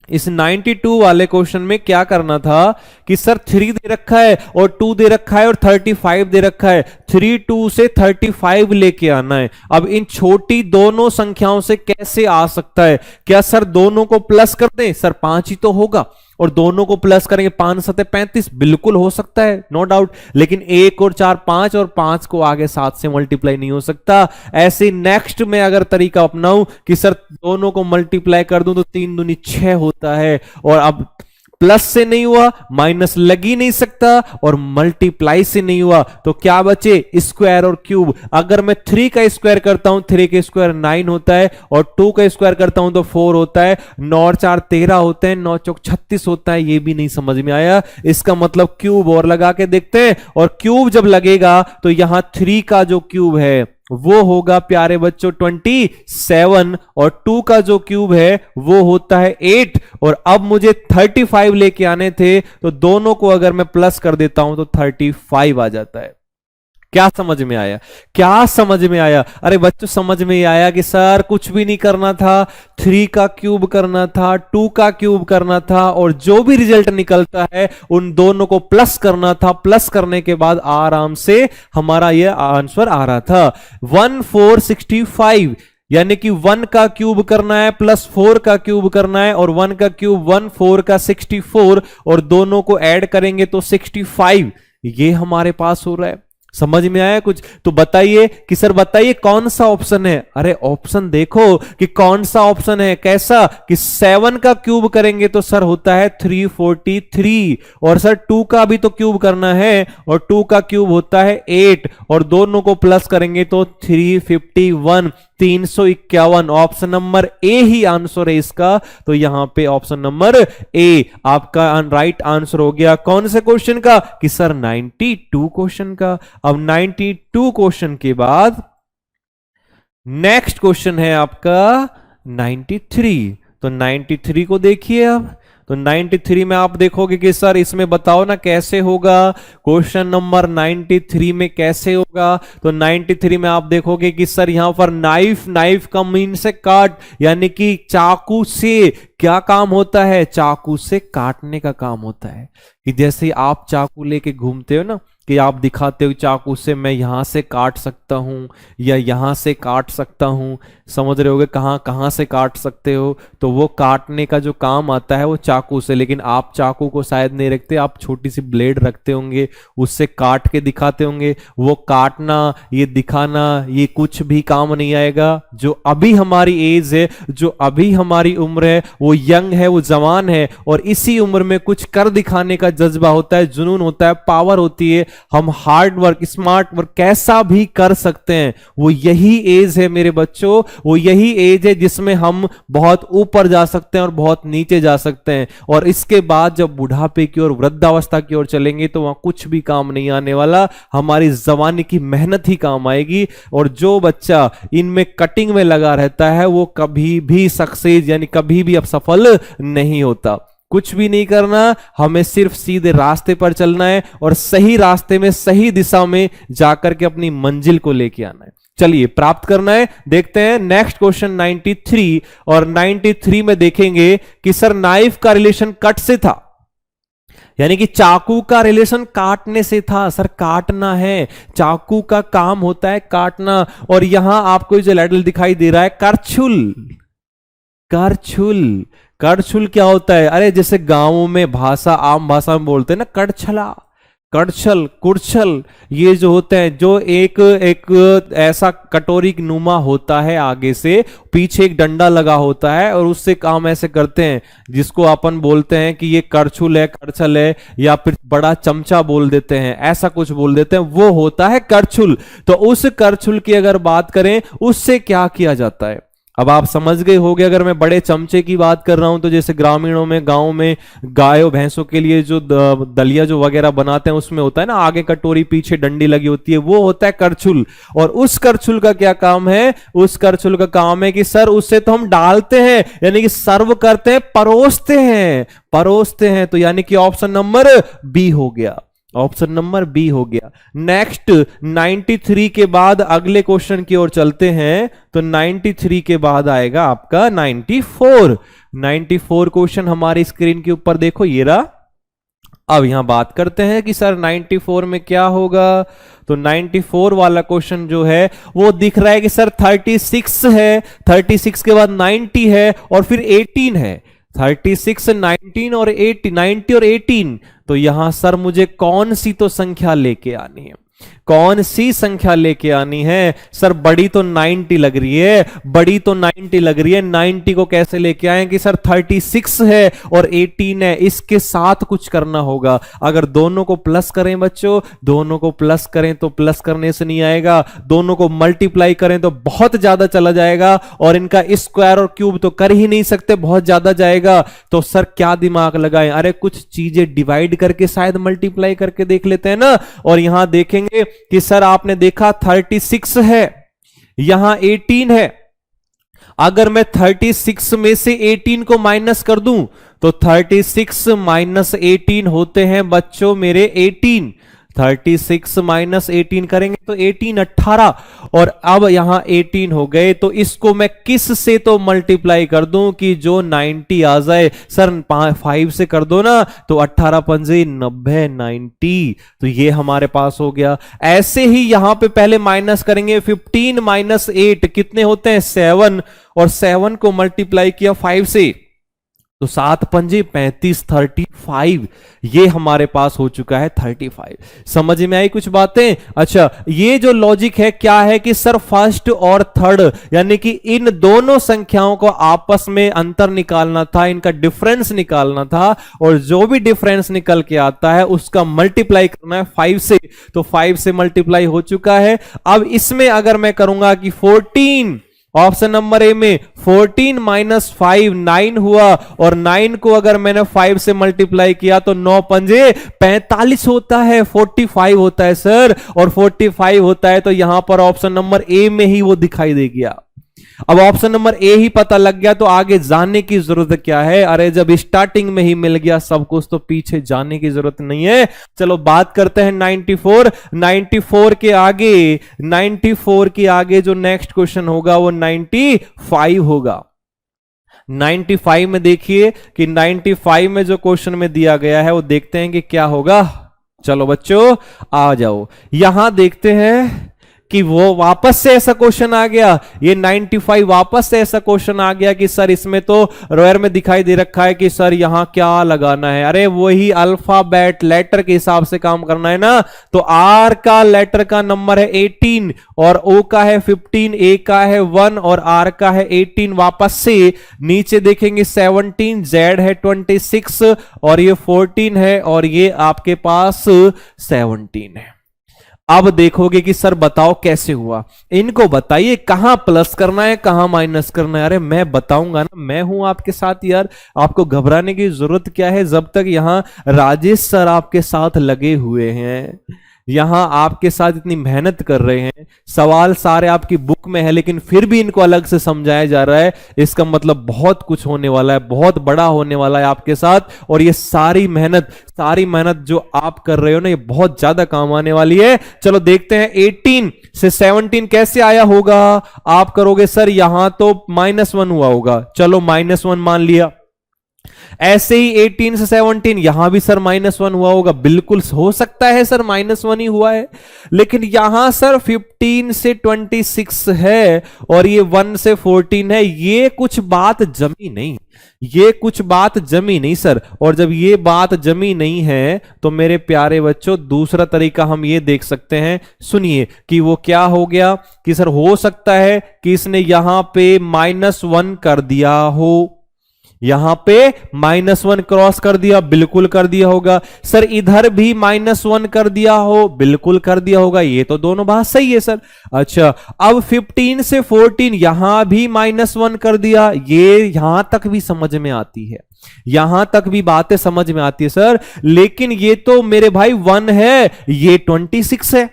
इस 92 वाले क्वेश्चन में क्या करना था कि सर 3 दे रखा है और 2 दे रखा है और 35 दे रखा है, 3 2 से 35 लेके आना है। अब इन छोटी दोनों संख्याओं से कैसे आ सकता है? क्या सर दोनों को प्लस कर दें? सर 5 ही तो होगा, और दोनों को प्लस करेंगे 5 7 35, बिल्कुल हो सकता है, नो डाउट। लेकिन 1 और 4 5, और 5 को आगे 7 से मल्टीप्लाई नहीं हो सकता। ऐसे नेक्स्ट में अगर तरीका अपनाऊं कि सर दोनों को मल्टीप्लाई कर दूं तो 3 दूनी 6 होता है, और अब प्लस से नहीं हुआ, माइनस लग ही नहीं सकता, और मल्टीप्लाई से नहीं हुआ, तो क्या बचे? स्क्वायर और क्यूब। अगर मैं 3 का स्क्वायर करता हूं, 3 का स्क्वायर 9 होता है, और 2 का स्क्वायर करता हूं तो 4 होता है, 9 और 4 13 होते हैं, 9 चौक 36 होता है। ये भी नहीं समझ में आया, इसका मतलब क्यूब और लगा के देखते हैं, और क्यूब जब लगेगा तो यहां 3 का जो क्यूब है वो होगा प्यारे बच्चों 27, और 2 का जो क्यूब है वो होता है 8, और अब मुझे 35 लेके आने थे, तो दोनों को अगर मैं प्लस कर देता हूं तो 35 आ जाता है। क्या समझ में आया? क्या समझ में आया? अरे बच्चों समझ में आया कि सर कुछ भी नहीं करना था, 3 का क्यूब करना था, 2 का क्यूब करना था, और जो भी रिजल्ट निकलता है उन दोनों को प्लस करना था। प्लस करने के बाद आराम से हमारा यह आंसर आ रहा था 1465, यानी कि 1 का क्यूब करना है प्लस 4 का क्यूब करना है, और 1 का क्यूब 1, 4 का 64, और दोनों को ऐड करेंगे तो 65। ये हमारे पास हो रहा है। समझ में आया कुछ? तो बताइए कि सर बताइए कौन सा ऑप्शन है? अरे ऑप्शन देखो कि कौन सा ऑप्शन है। कैसा कि 7 का क्यूब करेंगे तो सर होता है 343, और सर 2 का भी तो क्यूब करना है, और 2 का क्यूब होता है 8, और दोनों को प्लस करेंगे तो 351, 351। Option number A he answer है इसका, तो यहां पे ऑप्शन नंबर ए आपका राइट आंसर हो गया। कौन से क्वेश्चन का? कि सर 92 क्वेश्चन का। अब 92 क्वेश्चन के बाद नेक्स्ट क्वेश्चन है आपका 93। तो 93 को देखिए। अब तो 93 में आप देखोगे कि सर इसमें बताओ ना कैसे होगा, क्वेश्चन नंबर 93 में कैसे होगा। तो 93 में आप देखोगे कि सर यहां पर नाइफ का मीन से काट, यानी कि चाकू से क्या काम होता है? चाकू से काटने का काम होता है। कि जैसे आप चाकू लेके घूमते हो ना, कि आप दिखाते हो चाकू से मैं यहां से काट सकता हूं या यहां से काट सकता हूं, समझ रहे होगे कहां कहां से काट सकते हो। तो वो काटने का जो काम आता है वो चाकू से, लेकिन आप चाकू को शायद नहीं रखते, आप छोटी सी ब्लेड रखते होंगे, उससे काट के दिखाते होंगे। वो काटना, ये दिखाना, ये कुछ भी काम नहीं आएगा। जो अभी हमारी एज है, जो अभी हमारी उम्र है, वो यंग है, वो जवान है, और इसी उम्र में कुछ कर दिखाने का जज्बा होता है, जुनून होता है, पावर होती है। हम हार्ड वर्क, स्मार्ट वर्क कैसा भी कर सकते हैं। वो यही एज है मेरे बच्चों, वो यही एज है जिसमें हम बहुत ऊपर जा सकते हैं और बहुत नीचे जा सकते हैं। और इसके बाद जब बुढ़ापे की ओर, वृद्धावस्था की ओर चलेंगे तो वहां कुछ भी काम नहीं आने वाला, हमारी जवानी की मेहनत ही काम आएगी। और जो बच्चा इनमें कटिंग में लगा रहता है वो कभी भी सक्सेस, यानी कभी भी अब सफल नहीं होता। कुछ भी नहीं करना, हमें सिर्फ सीधे रास्ते पर चलना है, और सही रास्ते में, सही दिशा में जाकर के अपनी मंजिल को लेके आना है। चलिए प्राप्त करना है। देखते हैं नेक्स्ट क्वेश्चन 93, और 93 में देखेंगे कि सर नाइफ का रिलेशन कट से था, यानी कि चाकू का रिलेशन काटने से था। सर काटना है, चाकू का काम होता है काटना। और यहां आपको जो लैडल दिखाई दे रहा है करछुल, करछुल, करछुल क्या होता है? अरे जैसे गांवों में भाषा, आम भाषा में बोलते हैं ना कड़छला, कड़छल, कुड़छल, ये जो होते हैं, जो एक ऐसा कटोरी नुमा होता है, आगे से पीछे एक डंडा लगा होता है, और उससे काम ऐसे करते हैं, जिसको अपन बोलते हैं कि ये करछुल है, करछल है, या फिर बड़ा चमचा बोल देते हैं, ऐसा कुछ बोल देते हैं, वो होता है करछुल। तो उस करछुल की अगर बात करें, उससे क्या किया जाता है? अब आप समझ गए होंगे। अगर मैं बड़े चमचे की बात कर रहा हूं तो जैसे ग्रामीणों में, गांव में गायों भैंसों के लिए जो दलिया जो वगैरह बनाते हैं, उसमें होता है ना आगे कटोरी पीछे डंडी लगी होती है, वो होता है करछुल। और उस करछुल का क्या काम है? उस करछुल का काम है कि सर उससे तो हम डालते हैं, यानी कि सर्व करते हैं, परोसते हैं, परोसते हैं। तो यानी कि ऑप्शन नंबर बी हो गया, ऑप्शन नंबर बी हो गया। नेक्स्ट 93 के बाद अगले क्वेश्चन की ओर चलते हैं। तो 93 के बाद आएगा आपका 94। 94 क्वेश्चन हमारी स्क्रीन के ऊपर देखो, ये रहा। अब यहां बात करते हैं कि सर 94 में क्या होगा। तो 94 वाला क्वेश्चन जो है वो दिख रहा है कि सर 36 है, 36 के बाद 90 है, और फिर 18 है। 36, 19 और 80, 90 और 18। तो यहां सर मुझे कौन सी तो संख्या लेके आनी है, कौन सी संख्या लेके आनी है? सर बड़ी तो 90 लग रही है, बड़ी तो 90 लग रही है, 90 को कैसे लेके आए कि सर 36 है और 18 है, इसके साथ कुछ करना होगा। अगर दोनों को प्लस करें बच्चों, दोनों को प्लस करें तो प्लस करने से नहीं आएगा, दोनों को मल्टीप्लाई करें तो बहुत ज्यादा चला जाएगा, और इनका स्क्वायर और क्यूब तो कर ही नहीं सकते, बहुत ज्यादा जाएगा। तो सर क्या दिमाग लगाएं, अरे कुछ चीजें डिवाइड करके शायद मल्टीप्लाई करके देख लेते हैं ना। और यहां देखेंगे कि सर आपने देखा 36 है, यहां 18 है। अगर मैं 36 में से 18 को माइनस कर दूं तो 36 माइनस 18 होते हैं बच्चों मेरे 18। 36 माइनस 18 करेंगे तो 18 18, और अब यहां 18 हो गए, तो इसको मैं किस से तो मल्टीप्लाई कर दूं कि जो 90 आ जाए। सर 5 से कर दो ना, तो 18 पंजे 90 90, तो ये हमारे पास हो गया। ऐसे ही यहां पे पहले माइनस करेंगे, 15 माइनस 8 कितने होते हैं 7, और 7 को मल्टीप्लाई किया 5 से तो 7 पंजे 35 35, ये हमारे पास हो चुका है 35। समझ में आई कुछ बातें? अच्छा, ये जो लॉजिक है क्या है कि सर फर्स्ट और थर्ड यानी कि इन दोनों संख्याओं को आपस में अंतर निकालना था, इनका डिफरेंस निकालना था, और जो भी डिफरेंस निकल के आता है उसका मल्टीप्लाई करना है 5 से, तो 5 से मल्टीप्लाई हो चुका है। अब इसमें अगर मैं करूंगा कि 14, ऑप्शन नंबर ए में 14 माइनस 5 9 हुआ, और 9 को अगर मैंने 5 से मल्टीप्लाई किया तो 9 पंजे 45 होता है, 45 होता है सर, और 45 होता है तो यहां पर ऑप्शन नंबर ए में ही वो दिखाई दे गया। अब ऑप्शन नंबर ए ही पता लग गया तो आगे जाने की जरूरत क्या है? अरे जब स्टार्टिंग में ही मिल गया सब कुछ तो पीछे जाने की जरूरत नहीं है। चलो बात करते हैं 94। 94 के आगे, 94 के आगे जो नेक्स्ट क्वेश्चन होगा वो 95 होगा। 95 में देखिए कि 95 में जो क्वेश्चन में दिया गया है वो देखते हैं कि क्या होगा। चलो बच्चों आ जाओ, यहां देखते हैं कि वो वापस से ऐसा क्वेश्चन आ गया, ये 95 वापस से ऐसा क्वेश्चन आ गया कि सर इसमें तो रोयर में दिखाई दे रखा है कि सर यहां क्या लगाना है। अरे वही अल्फाबेट लेटर के हिसाब से काम करना है ना, तो आर का लेटर का नंबर है 18, और ओ का है 15, ए का है 1 और आर का है 18। वापस से नीचे देखेंगे 17, जेड है 26 और ये 14 है, और ये आपके पास 17 है। अब देखोगे कि सर बताओ कैसे हुआ, इनको बताइए कहां प्लस करना है कहां माइनस करना है। अरे मैं बताऊंगा ना, मैं हूं आपके साथ यार, आपको घबराने की जरूरत क्या है जब तक यहां राजेश सर आपके साथ लगे हुए हैं, यहां आपके साथ इतनी मेहनत कर रहे हैं, सवाल सारे आपकी बुक में है लेकिन फिर भी इनको अलग से समझाया जा रहा है। इसका मतलब बहुत कुछ होने वाला है, बहुत बड़ा होने वाला है आपके साथ, और ये सारी मेहनत जो आप कर रहे हो ना, ये बहुत ज्यादा काम आने वाली है। चलो देखते हैं 18 से 17 कैसे आया होगा। आप करोगे सर यहां तो -1 हुआ होगा, चलो -1 मान लिया। ऐसे ही 18 से 17 यहां भी सर -1 हुआ होगा, बिल्कुल हो सकता है सर -1 ही हुआ है, लेकिन यहां सर 15 से 26 है और ये 1 से 14 है, ये कुछ बात जमी नहीं, ये कुछ बात जमी नहीं सर। और जब ये बात जमी नहीं है तो मेरे प्यारे बच्चों दूसरा तरीका हम ये देख सकते हैं, सुनिए कि वो क्या हो गया कि सर हो सकता है कि इसने यहां पे -1 कर दिया हो, यहां पे -1 क्रॉस कर दिया, बिल्कुल कर दिया होगा। सर इधर भी -1 कर दिया हो, बिल्कुल कर दिया होगा, ये तो दोनों बात सही है सर। अच्छा अब 15 से 14 यहां भी -1 कर दिया, ये यहां तक भी समझ में आती है, यहां तक भी बातें समझ में आती है सर, लेकिन ये तो मेरे भाई 1 है, ये 26 है,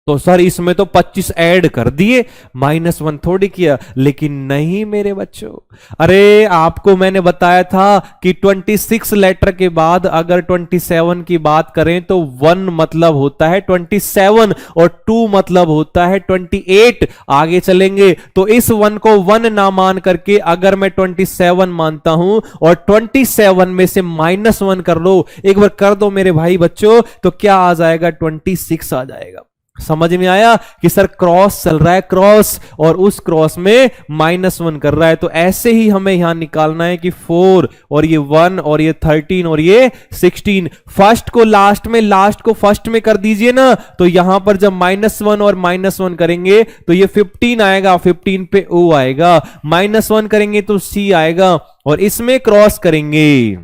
तो सर इसमें तो 25 ऐड कर दिए, -1 थोड़ी किया। लेकिन नहीं मेरे बच्चों, अरे आपको मैंने बताया था कि 26 लेटर के बाद अगर 27 की बात करें तो 1 मतलब होता है 27 और 2 मतलब होता है 28। आगे चलेंगे तो इस 1 को 1 ना मान करके अगर मैं 27 मानता हूं और 27 में से -1 कर लो, एक बार कर दो मेरे भाई बच्चों, तो क्या आ जाएगा 26 आ जाएगा। समझ में आया कि सर क्रॉस चल रहा है, क्रॉस, और उस क्रॉस में -1 कर रहा है। तो ऐसे ही हमें यहां निकालना है कि 4 और ये 1 और ये 13 और ये 16, फर्स्ट को लास्ट में, लास्ट को फर्स्ट में कर दीजिए ना। तो यहां पर जब -1 और -1 करेंगे तो ये 15 आएगा, 15 पे O आएगा, -1 करेंगे तो C आएगा, और इसमें क्रॉस करेंगे,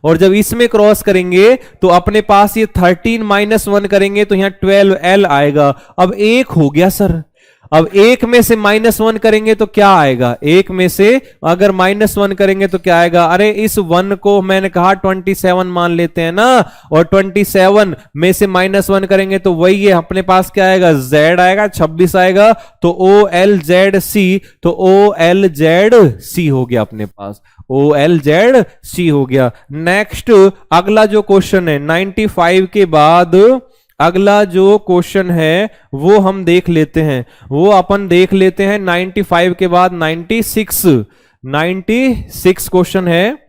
और जब इसमें क्रॉस करेंगे तो अपने पास ये 13 -1 करेंगे तो यहां 12L आएगा। अब एक हो गया सर, अब एक में से -1 करेंगे तो क्या आएगा, एक में से अगर -1 करेंगे तो क्या आएगा, अरे इस 1 को मैंने कहा 27 मान लेते हैं ना, और 27 में से -1 करेंगे तो वही है, अपने पास क्या आएगा, Z आएगा, 26 आएगा, तो OLZC, तो OLZC हो गया अपने पास, OLZC हो गया। नेक्स्ट अगला जो क्वेश्चन है 95 के बाद अगला जो क्वेश्चन है वो हम देख लेते हैं, वो अपन देख लेते हैं 95 के बाद 96 क्वेश्चन है।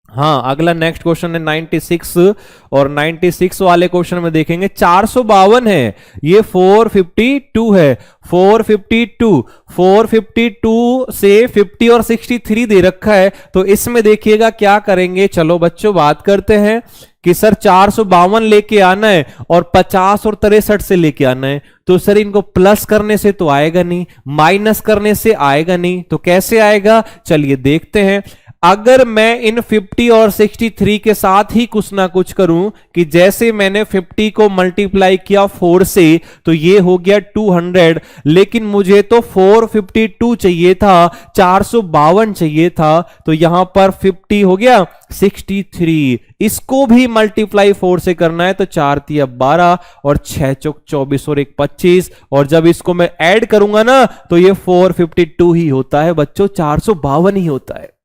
हाँ, अगला नेक्स्ट क्वेश्चन है 96, और 96 वाले क्वेश्चन में देखेंगे 452 है, ये 452 है, 452 से 50 और 63 दे रखा है। तो इसमें देखिएगा क्या करेंगे, चलो बच्चों बात करते हैं कि सर 452 लेके आना है और 50 और 63 से लेके आना है। तो सर इनको प्लस करने से तो आएगा नहीं, माइनस करने से आएगा नहीं, तो कैसे आएगा, चलिए देखते हैं। अगर मैं इन 50 और 63 के साथ ही कुछ ना कुछ करूं, कि जैसे मैंने 50 को मल्टीप्लाई किया 4 से तो ये हो गया 200, लेकिन मुझे तो 452 चाहिए था, 452 चाहिए था, तो यहां पर 50 हो गया 63, इसको भी मल्टीप्लाई 4 से करना है, तो 4 तिया 12 और 6 चौक 24 और 1 25, और जब इसको मैं ऐड करूंगा ना तो ये 452 ही होता है बच्चों, 452 ही होता है।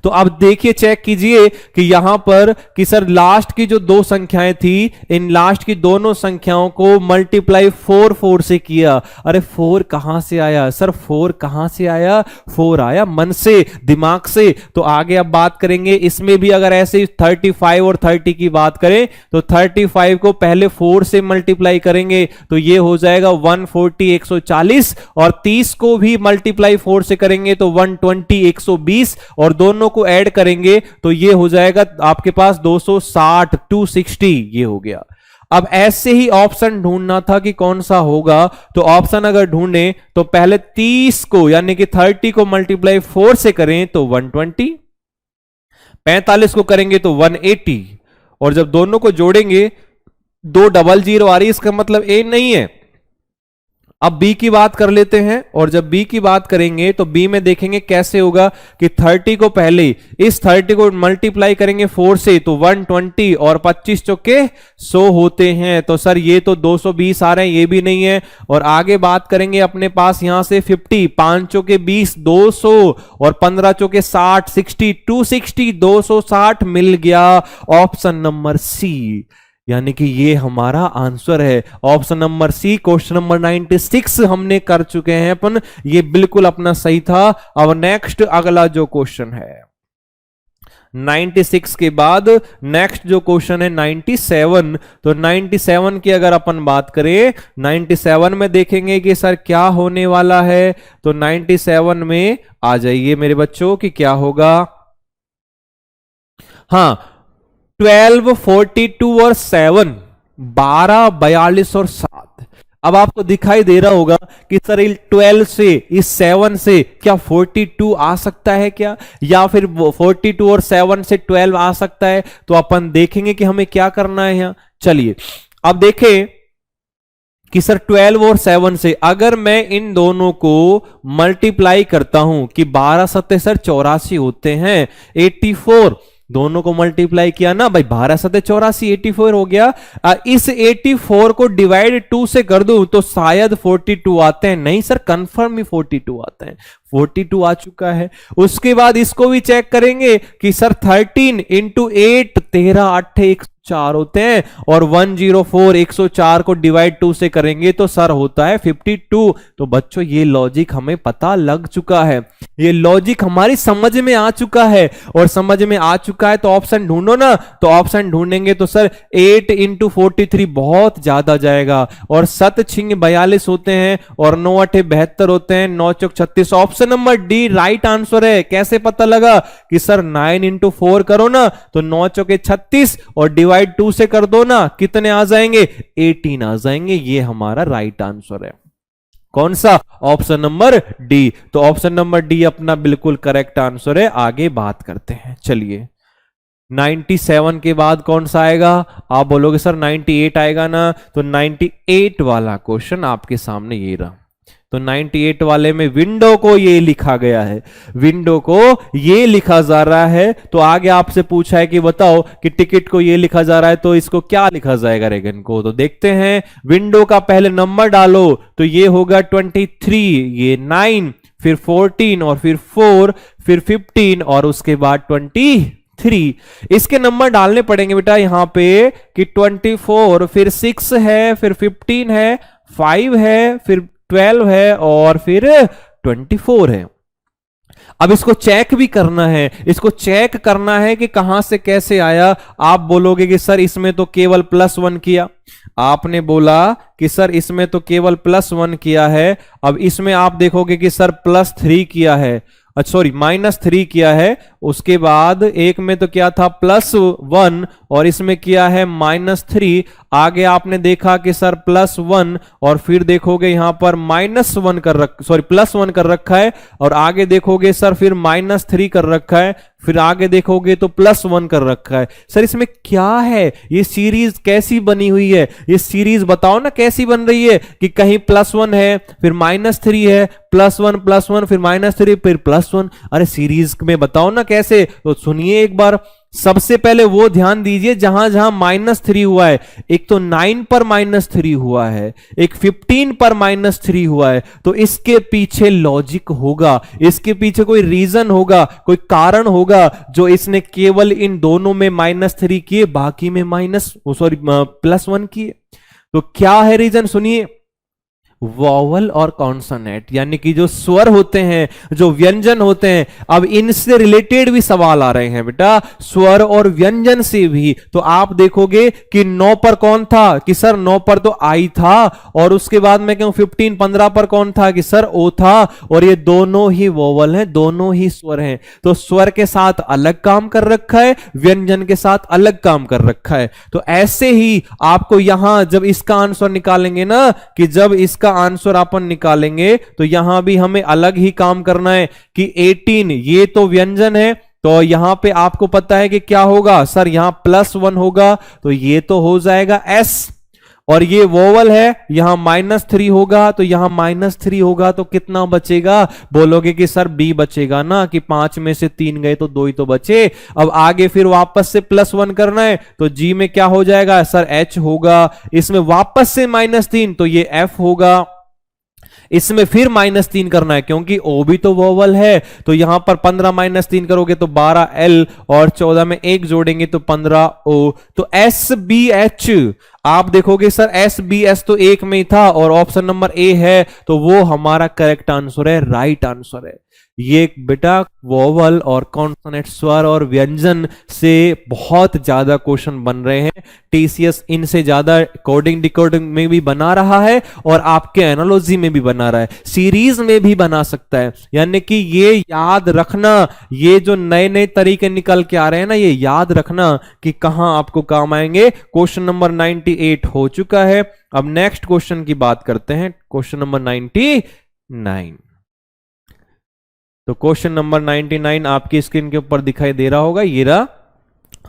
तो अब देखिए, चेक कीजिए कि यहां पर कि सर लास्ट की जो दो संख्याएं थी, इन लास्ट की दोनों संख्याओं को मल्टीप्लाई 4 से किया। अरे 4 कहां से आया सर, 4 कहां से आया, 4 आया मन से, दिमाग से। तो आगे अब बात करेंगे, इसमें भी अगर ऐसे 35 और 30 की बात करें तो 35 को पहले 4 से मल्टीप्लाई करेंगे तो ये हो जाएगा 140 140, और 30 को भी मल्टीप्लाई 4 से करेंगे तो 120 120, और दोनों को ऐड करेंगे तो ये हो जाएगा आपके पास 260 260, ये हो गया। अब ऐसे ही ऑप्शन ढूंढना था कि कौन सा होगा, तो ऑप्शन अगर ढूंढे तो पहले 30 को यानी कि 30 को मल्टीप्लाई 4 से करें तो 120, 45 को करेंगे तो 180, और जब दोनों को जोड़ेंगे 2 डबल 0 आ रही, इसका मतलब ए नहीं है। अब बी की बात कर लेते हैं, और जब बी की बात करेंगे तो बी में देखेंगे कैसे होगा कि 30 को पहले इस 30 को मल्टीप्लाई करेंगे 4 से तो 120, और 25 चौके 100 होते हैं, तो सर ये तो 220 आ रहे हैं, ये भी नहीं है। और आगे बात करेंगे अपने पास यहां से 50, 5 चौके 20 200, और 15 चौके 60 60 260, 260 मिल गया, ऑप्शन नंबर सी, यानी कि ये हमारा आंसर है option number C. Question number 96 हमने कर चुके हैं अपन, ये बिल्कुल अपना सही था। अब नेक्स्ट अगला जो क्वेश्चन है 96 के बाद नेक्स्ट जो क्वेश्चन है 97, तो 97 की अगर अपन बात करें 97 में देखेंगे कि सर क्या होने वाला है, तो 97 में आ जाइए मेरे बच्चों कि क्या होगा। हाँ, 12 42 और 7, 12 42 और 7। अब आपको दिखाई दे रहा होगा कि सर 12 से इस 7 से क्या 42 आ सकता है क्या, या फिर 42 और 7 से 12 आ सकता है। तो अपन देखेंगे कि हमें क्या करना है यहां। चलिए अब देखें कि सर 12 और 7 से अगर मैं इन दोनों को मल्टीप्लाई करता हूं कि 12 सत्ते सर 84 होते हैं, 84 दोनों को मल्टीप्लाई किया ना भाई, 12 सत्ते 84 84 हो गया। इस 84 को डिवाइड 2 से कर दूं तो शायद 42 आते हैं, नहीं सर कंफर्म ही 42 आते हैं, 42 आ चुका है। उसके बाद इसको भी चेक करेंगे कि सर 13 इंटू 8 13 8 104 होते हैं, और 104 104 को डिवाइड 2 से करेंगे तो सर होता है 52। तो बच्चों ये लॉजिक हमें पता लग चुका है, ये लॉजिक हमारी समझ में आ चुका है, और समझ में आ चुका है तो ऑप्शन ढूंढो ना। तो ऑप्शन ढूंढेंगे तो सर 8 इंटू 43 बहुत ज्यादा जाएगा, और 7 छिंग 42 होते हैं, और 9 8 72 होते हैं, 9 चौक 36। Option number D right answer है। कैसे पता लगा कि सर 9 इंटू 4 करो ना तो 9 चौके 36, और डिवाइड 2 से कर दो ना, कितने आ जाएंगे? 18 आ जाएंगे। ये हमारा राइट आंसर है। कौन सा? Option number D. तो ऑप्शन नंबर डी अपना बिल्कुल करेक्ट आंसर है। आगे बात करते हैं, चलिए 97 के बाद कौन सा आएगा? आप बोलोगे सर 98 आएगा ना, तो 98 वाला क्वेश्चन आपके सामने ये रहा। तो 98 वाले में विंडो को ये लिखा गया है, विंडो को ये लिखा जा रहा है। तो आगे आपसे पूछा है कि बताओ कि टिकट को ये लिखा जा रहा है तो इसको क्या लिखा जाएगा रेगन को। तो देखते हैं, विंडो का पहले नंबर डालो तो ये होगा 23, ये 9, फिर 14 और फिर 4, फिर 15 और उसके बाद 23। इसके नंबर डालने पड़ेंगे बेटा यहां पे कि 24, फिर 6 है, फिर 15 है, 5 है, फिर 12 है और फिर 24 है। अब इसको चेक भी करना है, इसको चेक करना है कि कहां से कैसे आया। आप बोलोगे कि सर इसमें तो केवल +1 किया, आपने बोला कि सर इसमें तो केवल +1 किया है। अब इसमें आप देखोगे कि सर +3 किया है, सॉरी -3 किया है। उसके बाद एक में तो क्या था +1 और इसमें किया है -3। आगे आपने देखा कि सर +1 और फिर देखोगे यहां पर -1 +1 कर रखा है, और आगे देखोगे सर फिर -3 कर रखा है, फिर आगे देखोगे तो +1 कर रखा है। सर इसमें क्या है? ये सीरीज कैसी बनी हुई है? ये सीरीज बताओ ना कैसी बन रही है कि कहीं +1 है, फिर -3 है, +1 फिर -3 फिर +1। अरे सीरीज में बताओ ना कैसे। तो सुनिए एक बार, सबसे पहले वो ध्यान दीजिए जहां जहां -3 हुआ है। एक तो 9 पर -3 हुआ है, एक 15 पर -3 हुआ है। तो इसके पीछे लॉजिक होगा, इसके पीछे कोई रीजन होगा, कोई कारण होगा जो इसने केवल इन दोनों में -3 किए, बाकी में +1 किए। तो क्या है रीजन? सुनिए, वॉवल और कॉन्सोनेंट, यानी कि जो स्वर होते हैं, जो व्यंजन होते हैं। अब इनसे रिलेटेड भी सवाल आ रहे हैं बेटा, स्वर और व्यंजन से भी। तो आप देखोगे कि 9 पर कौन था कि सर 9 पर तो आई था, और उसके बाद में क्यों 15 15 पर कौन था कि सर ओ था। और ये दोनों ही वॉवल हैं, दोनों ही स्वर हैं। तो स्वर के साथ अलग काम कर रखा है, व्यंजन के साथ अलग काम कर रखा है। तो ऐसे ही आपको यहां जब इसका आंसर निकालेंगे ना, कि जब इसका आंसर अपन निकालेंगे तो यहां भी हमें अलग ही काम करना है कि 18 ये तो व्यंजन है, तो यहां पे आपको पता है कि क्या होगा सर, यहां +1 होगा तो ये तो हो जाएगा S, और ये वोवल है, यहां -3 होगा तो यहां -3 होगा। तो कितना बचेगा? बोलोगे कि सर B बचेगा ना, कि 5 में से 3 गए तो 2 ही तो बचे। अब आगे फिर वापस से +1 करना है तो G में क्या हो जाएगा सर? H होगा। इसमें वापस से -3 तो ये F होगा। इसमें फिर -3 करना है क्योंकि O भी तो वोवल है। तो यहां पर 15 -3 करोगे तो 12L, और 14 में 1 जोड़ेंगे तो 15O। तो SBH आप देखोगे सर SBS तो एक में ही था, और ऑप्शन नंबर A है, तो वो हमारा करेक्ट आंसर है, राइट आंसर है। ये बेटा वोवल और कॉन्सोनेंट, स्वर और व्यंजन से बहुत ज्यादा क्वेश्चन बन रहे हैं। टीसीएस इनसे ज्यादा कोडिंग डिकोडिंग में भी बना रहा है, और आपके एनालॉजी में भी बना रहा है, सीरीज में भी बना सकता है। यानी कि ये याद रखना, ये जो नए नए तरीके निकल के आ रहे हैं ना, ये याद रखना कि कहां आपको काम आएंगे। क्वेश्चन नंबर 98 हो चुका है। अब नेक्स्ट क्वेश्चन की बात करते हैं, क्वेश्चन नंबर 99। तो क्वेश्चन नंबर 99 आपकी स्क्रीन के ऊपर दिखाई दे रहा होगा, ये रहा।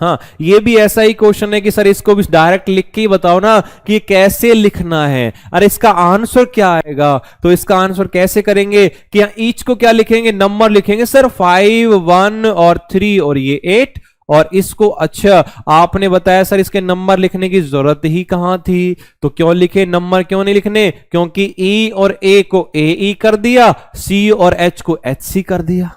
हाँ, ये भी ऐसा ही क्वेश्चन है कि सर इसको भी डायरेक्ट लिख के ही बताओ ना कि कैसे लिखना है। अरे इसका आंसर क्या आएगा? तो इसका आंसर कैसे करेंगे कि यहाँ ईच को क्या लिखेंगे? नंबर लिखेंगे सर 5 1 और 3 और ये 8, और इसको अच्छा आपने बताया सर इसके नंबर लिखने की जरूरत ही कहां थी। तो क्यों लिखे नंबर, क्यों नहीं लिखने? क्योंकि ई और ए को AE कर दिया, C और H को HC कर दिया।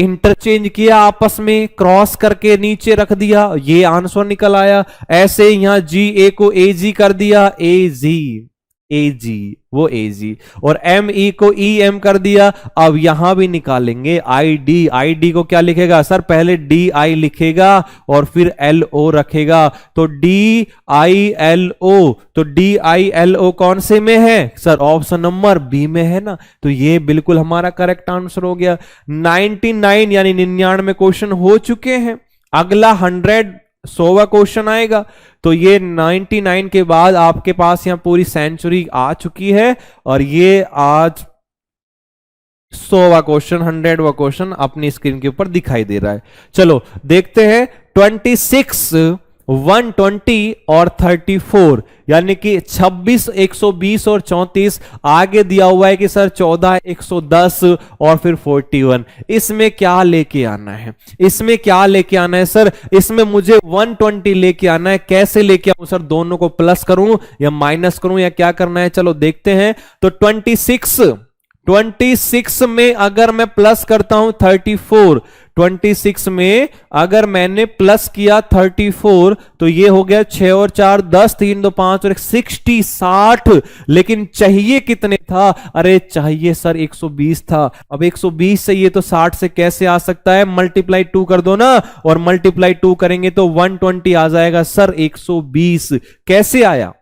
इंटरचेंज किया आपस में, क्रॉस करके नीचे रख दिया, ये आंसर निकल आया। ऐसे यहां जी ए को ए जी कर दिया, ए जी, ए जी वो ए जी, और एम ई को ई एम कर दिया। अब यहां भी निकालेंगे आई डी, आई डी को क्या लिखेगा सर, पहले डी आई लिखेगा और फिर एल ओ रखेगा, तो डी आई एल ओ, तो डी आई एल ओ कौन से में है सर, ऑप्शन नंबर बी में है ना, तो ये बिल्कुल हमारा करेक्ट आंसर हो गया। 99 यानी 99 क्वेश्चन हो चुके हैं। अगला 100वां क्वेश्चन आएगा, तो ये 99 के बाद आपके पास यहां पूरी सेंचुरी आ चुकी है, और ये आज 100वां क्वेश्चन, 100वां क्वेश्चन अपनी स्क्रीन के ऊपर दिखाई दे रहा है। चलो देखते हैं 26, 120 और 34, यानी कि 26, 120 और 34। आगे दिया हुआ है कि सर 14, 110 और फिर 41। इसमें क्या लेके आना है, इसमें क्या लेके आना है सर, इसमें मुझे 120 लेके आना है। कैसे लेके आऊं सर, दोनों को प्लस करूं या माइनस करूं या क्या करना है, चलो देखते हैं। तो 26 में अगर मैं प्लस करता हूं 34, 26 में अगर मैंने प्लस किया 34, तो ये हो गया 6 और 4 10, 3 2 5 और 60, 60। लेकिन चाहिए कितने था, अरे चाहिए सर 120 था। अब 120 से ये तो 60 से कैसे आ सकता है, मल्टीप्लाई 2 कर दो ना, और मल्टीप्लाई 2 करेंगे तो 120 आ जाएगा सर 120। कैसे आया,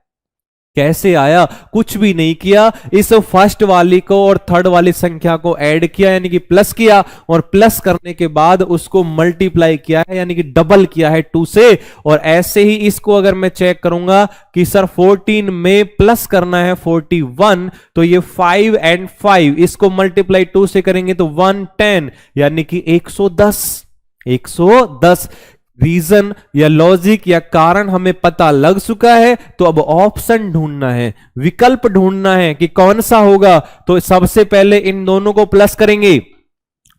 कैसे आया, कुछ भी नहीं किया, इस फर्स्ट वाली को और थर्ड वाली संख्या को ऐड किया यानी कि प्लस किया, और प्लस करने के बाद उसको मल्टीप्लाई किया है यानी कि डबल किया है 2 से। और ऐसे ही इसको अगर मैं चेक करूंगा कि सर 14 में प्लस करना है 41, तो ये 5 and 5 इसको मल्टीप्लाई 2 से करेंगे तो 110 यानी कि 110, 110। रीजन या लॉजिक या कारण हमें पता लग चुका है, तो अब ऑप्शन ढूंढना है, विकल्प ढूंढना है कि कौन सा होगा। तो सबसे पहले इन दोनों को प्लस करेंगे,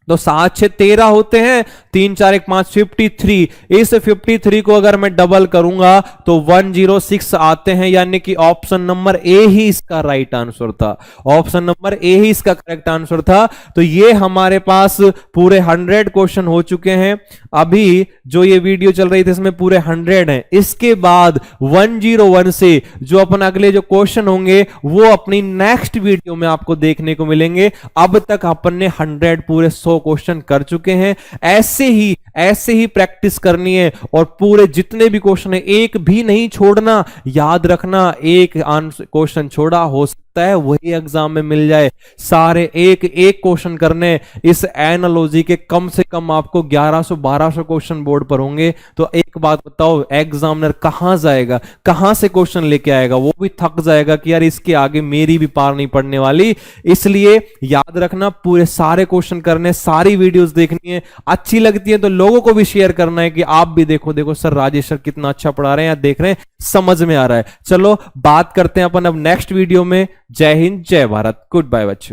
तो 7 6 13 होते हैं, 3 4 1 5 53। इस 53 को अगर मैं डबल करूंगा तो 106 आते हैं, यानी कि ऑप्शन नंबर ए ही इसका राइट आंसर था, ऑप्शन नंबर ए ही इसका करेक्ट आंसर था। तो ये हमारे पास पूरे 100 क्वेश्चन हो चुके हैं। अभी जो ये वीडियो चल रही थी इसमें पूरे 100 हैं। इसके बाद 101 से जो अपन अगले जो क्वेश्चन होंगे वो अपनी नेक्स्ट वीडियो में आपको देखने को मिलेंगे। अब तक अपन ने 100 पूरे 100 क्वेश्चन कर चुके हैं। ऐसे ही प्रैक्टिस करनी है, और पूरे जितने भी क्वेश्चन है एक भी नहीं छोड़ना। याद रखना, एक क्वेश्चन छोड़ा हो सकता है वही एग्जाम में मिल जाए। सारे एक एक क्वेश्चन करने, इस एनालॉजी के कम से कम आपको 1100-1200 क्वेश्चन बोर्ड पर होंगे। तो एक बात बताओ, एग्जामिनर कहां जाएगा, कहां से क्वेश्चन लेके आएगा, वो भी थक जाएगा कि यार इसके आगे मेरी भी पार नहीं पड़ने वाली। इसलिए याद रखना, पूरे सारे क्वेश्चन करने, सारी वीडियोस देखनी है। अच्छी लगती है तो लोगों को भी शेयर करना है कि आप भी देखो सर राजेश सर कितना अच्छा पढ़ा रहे हैं, या देख रहे हैं, समझ में आ रहा है। चलो बात करते हैं अपन अब नेक्स्ट वीडियो में। जय हिंद, जय भारत, गुड बाय बच्चों।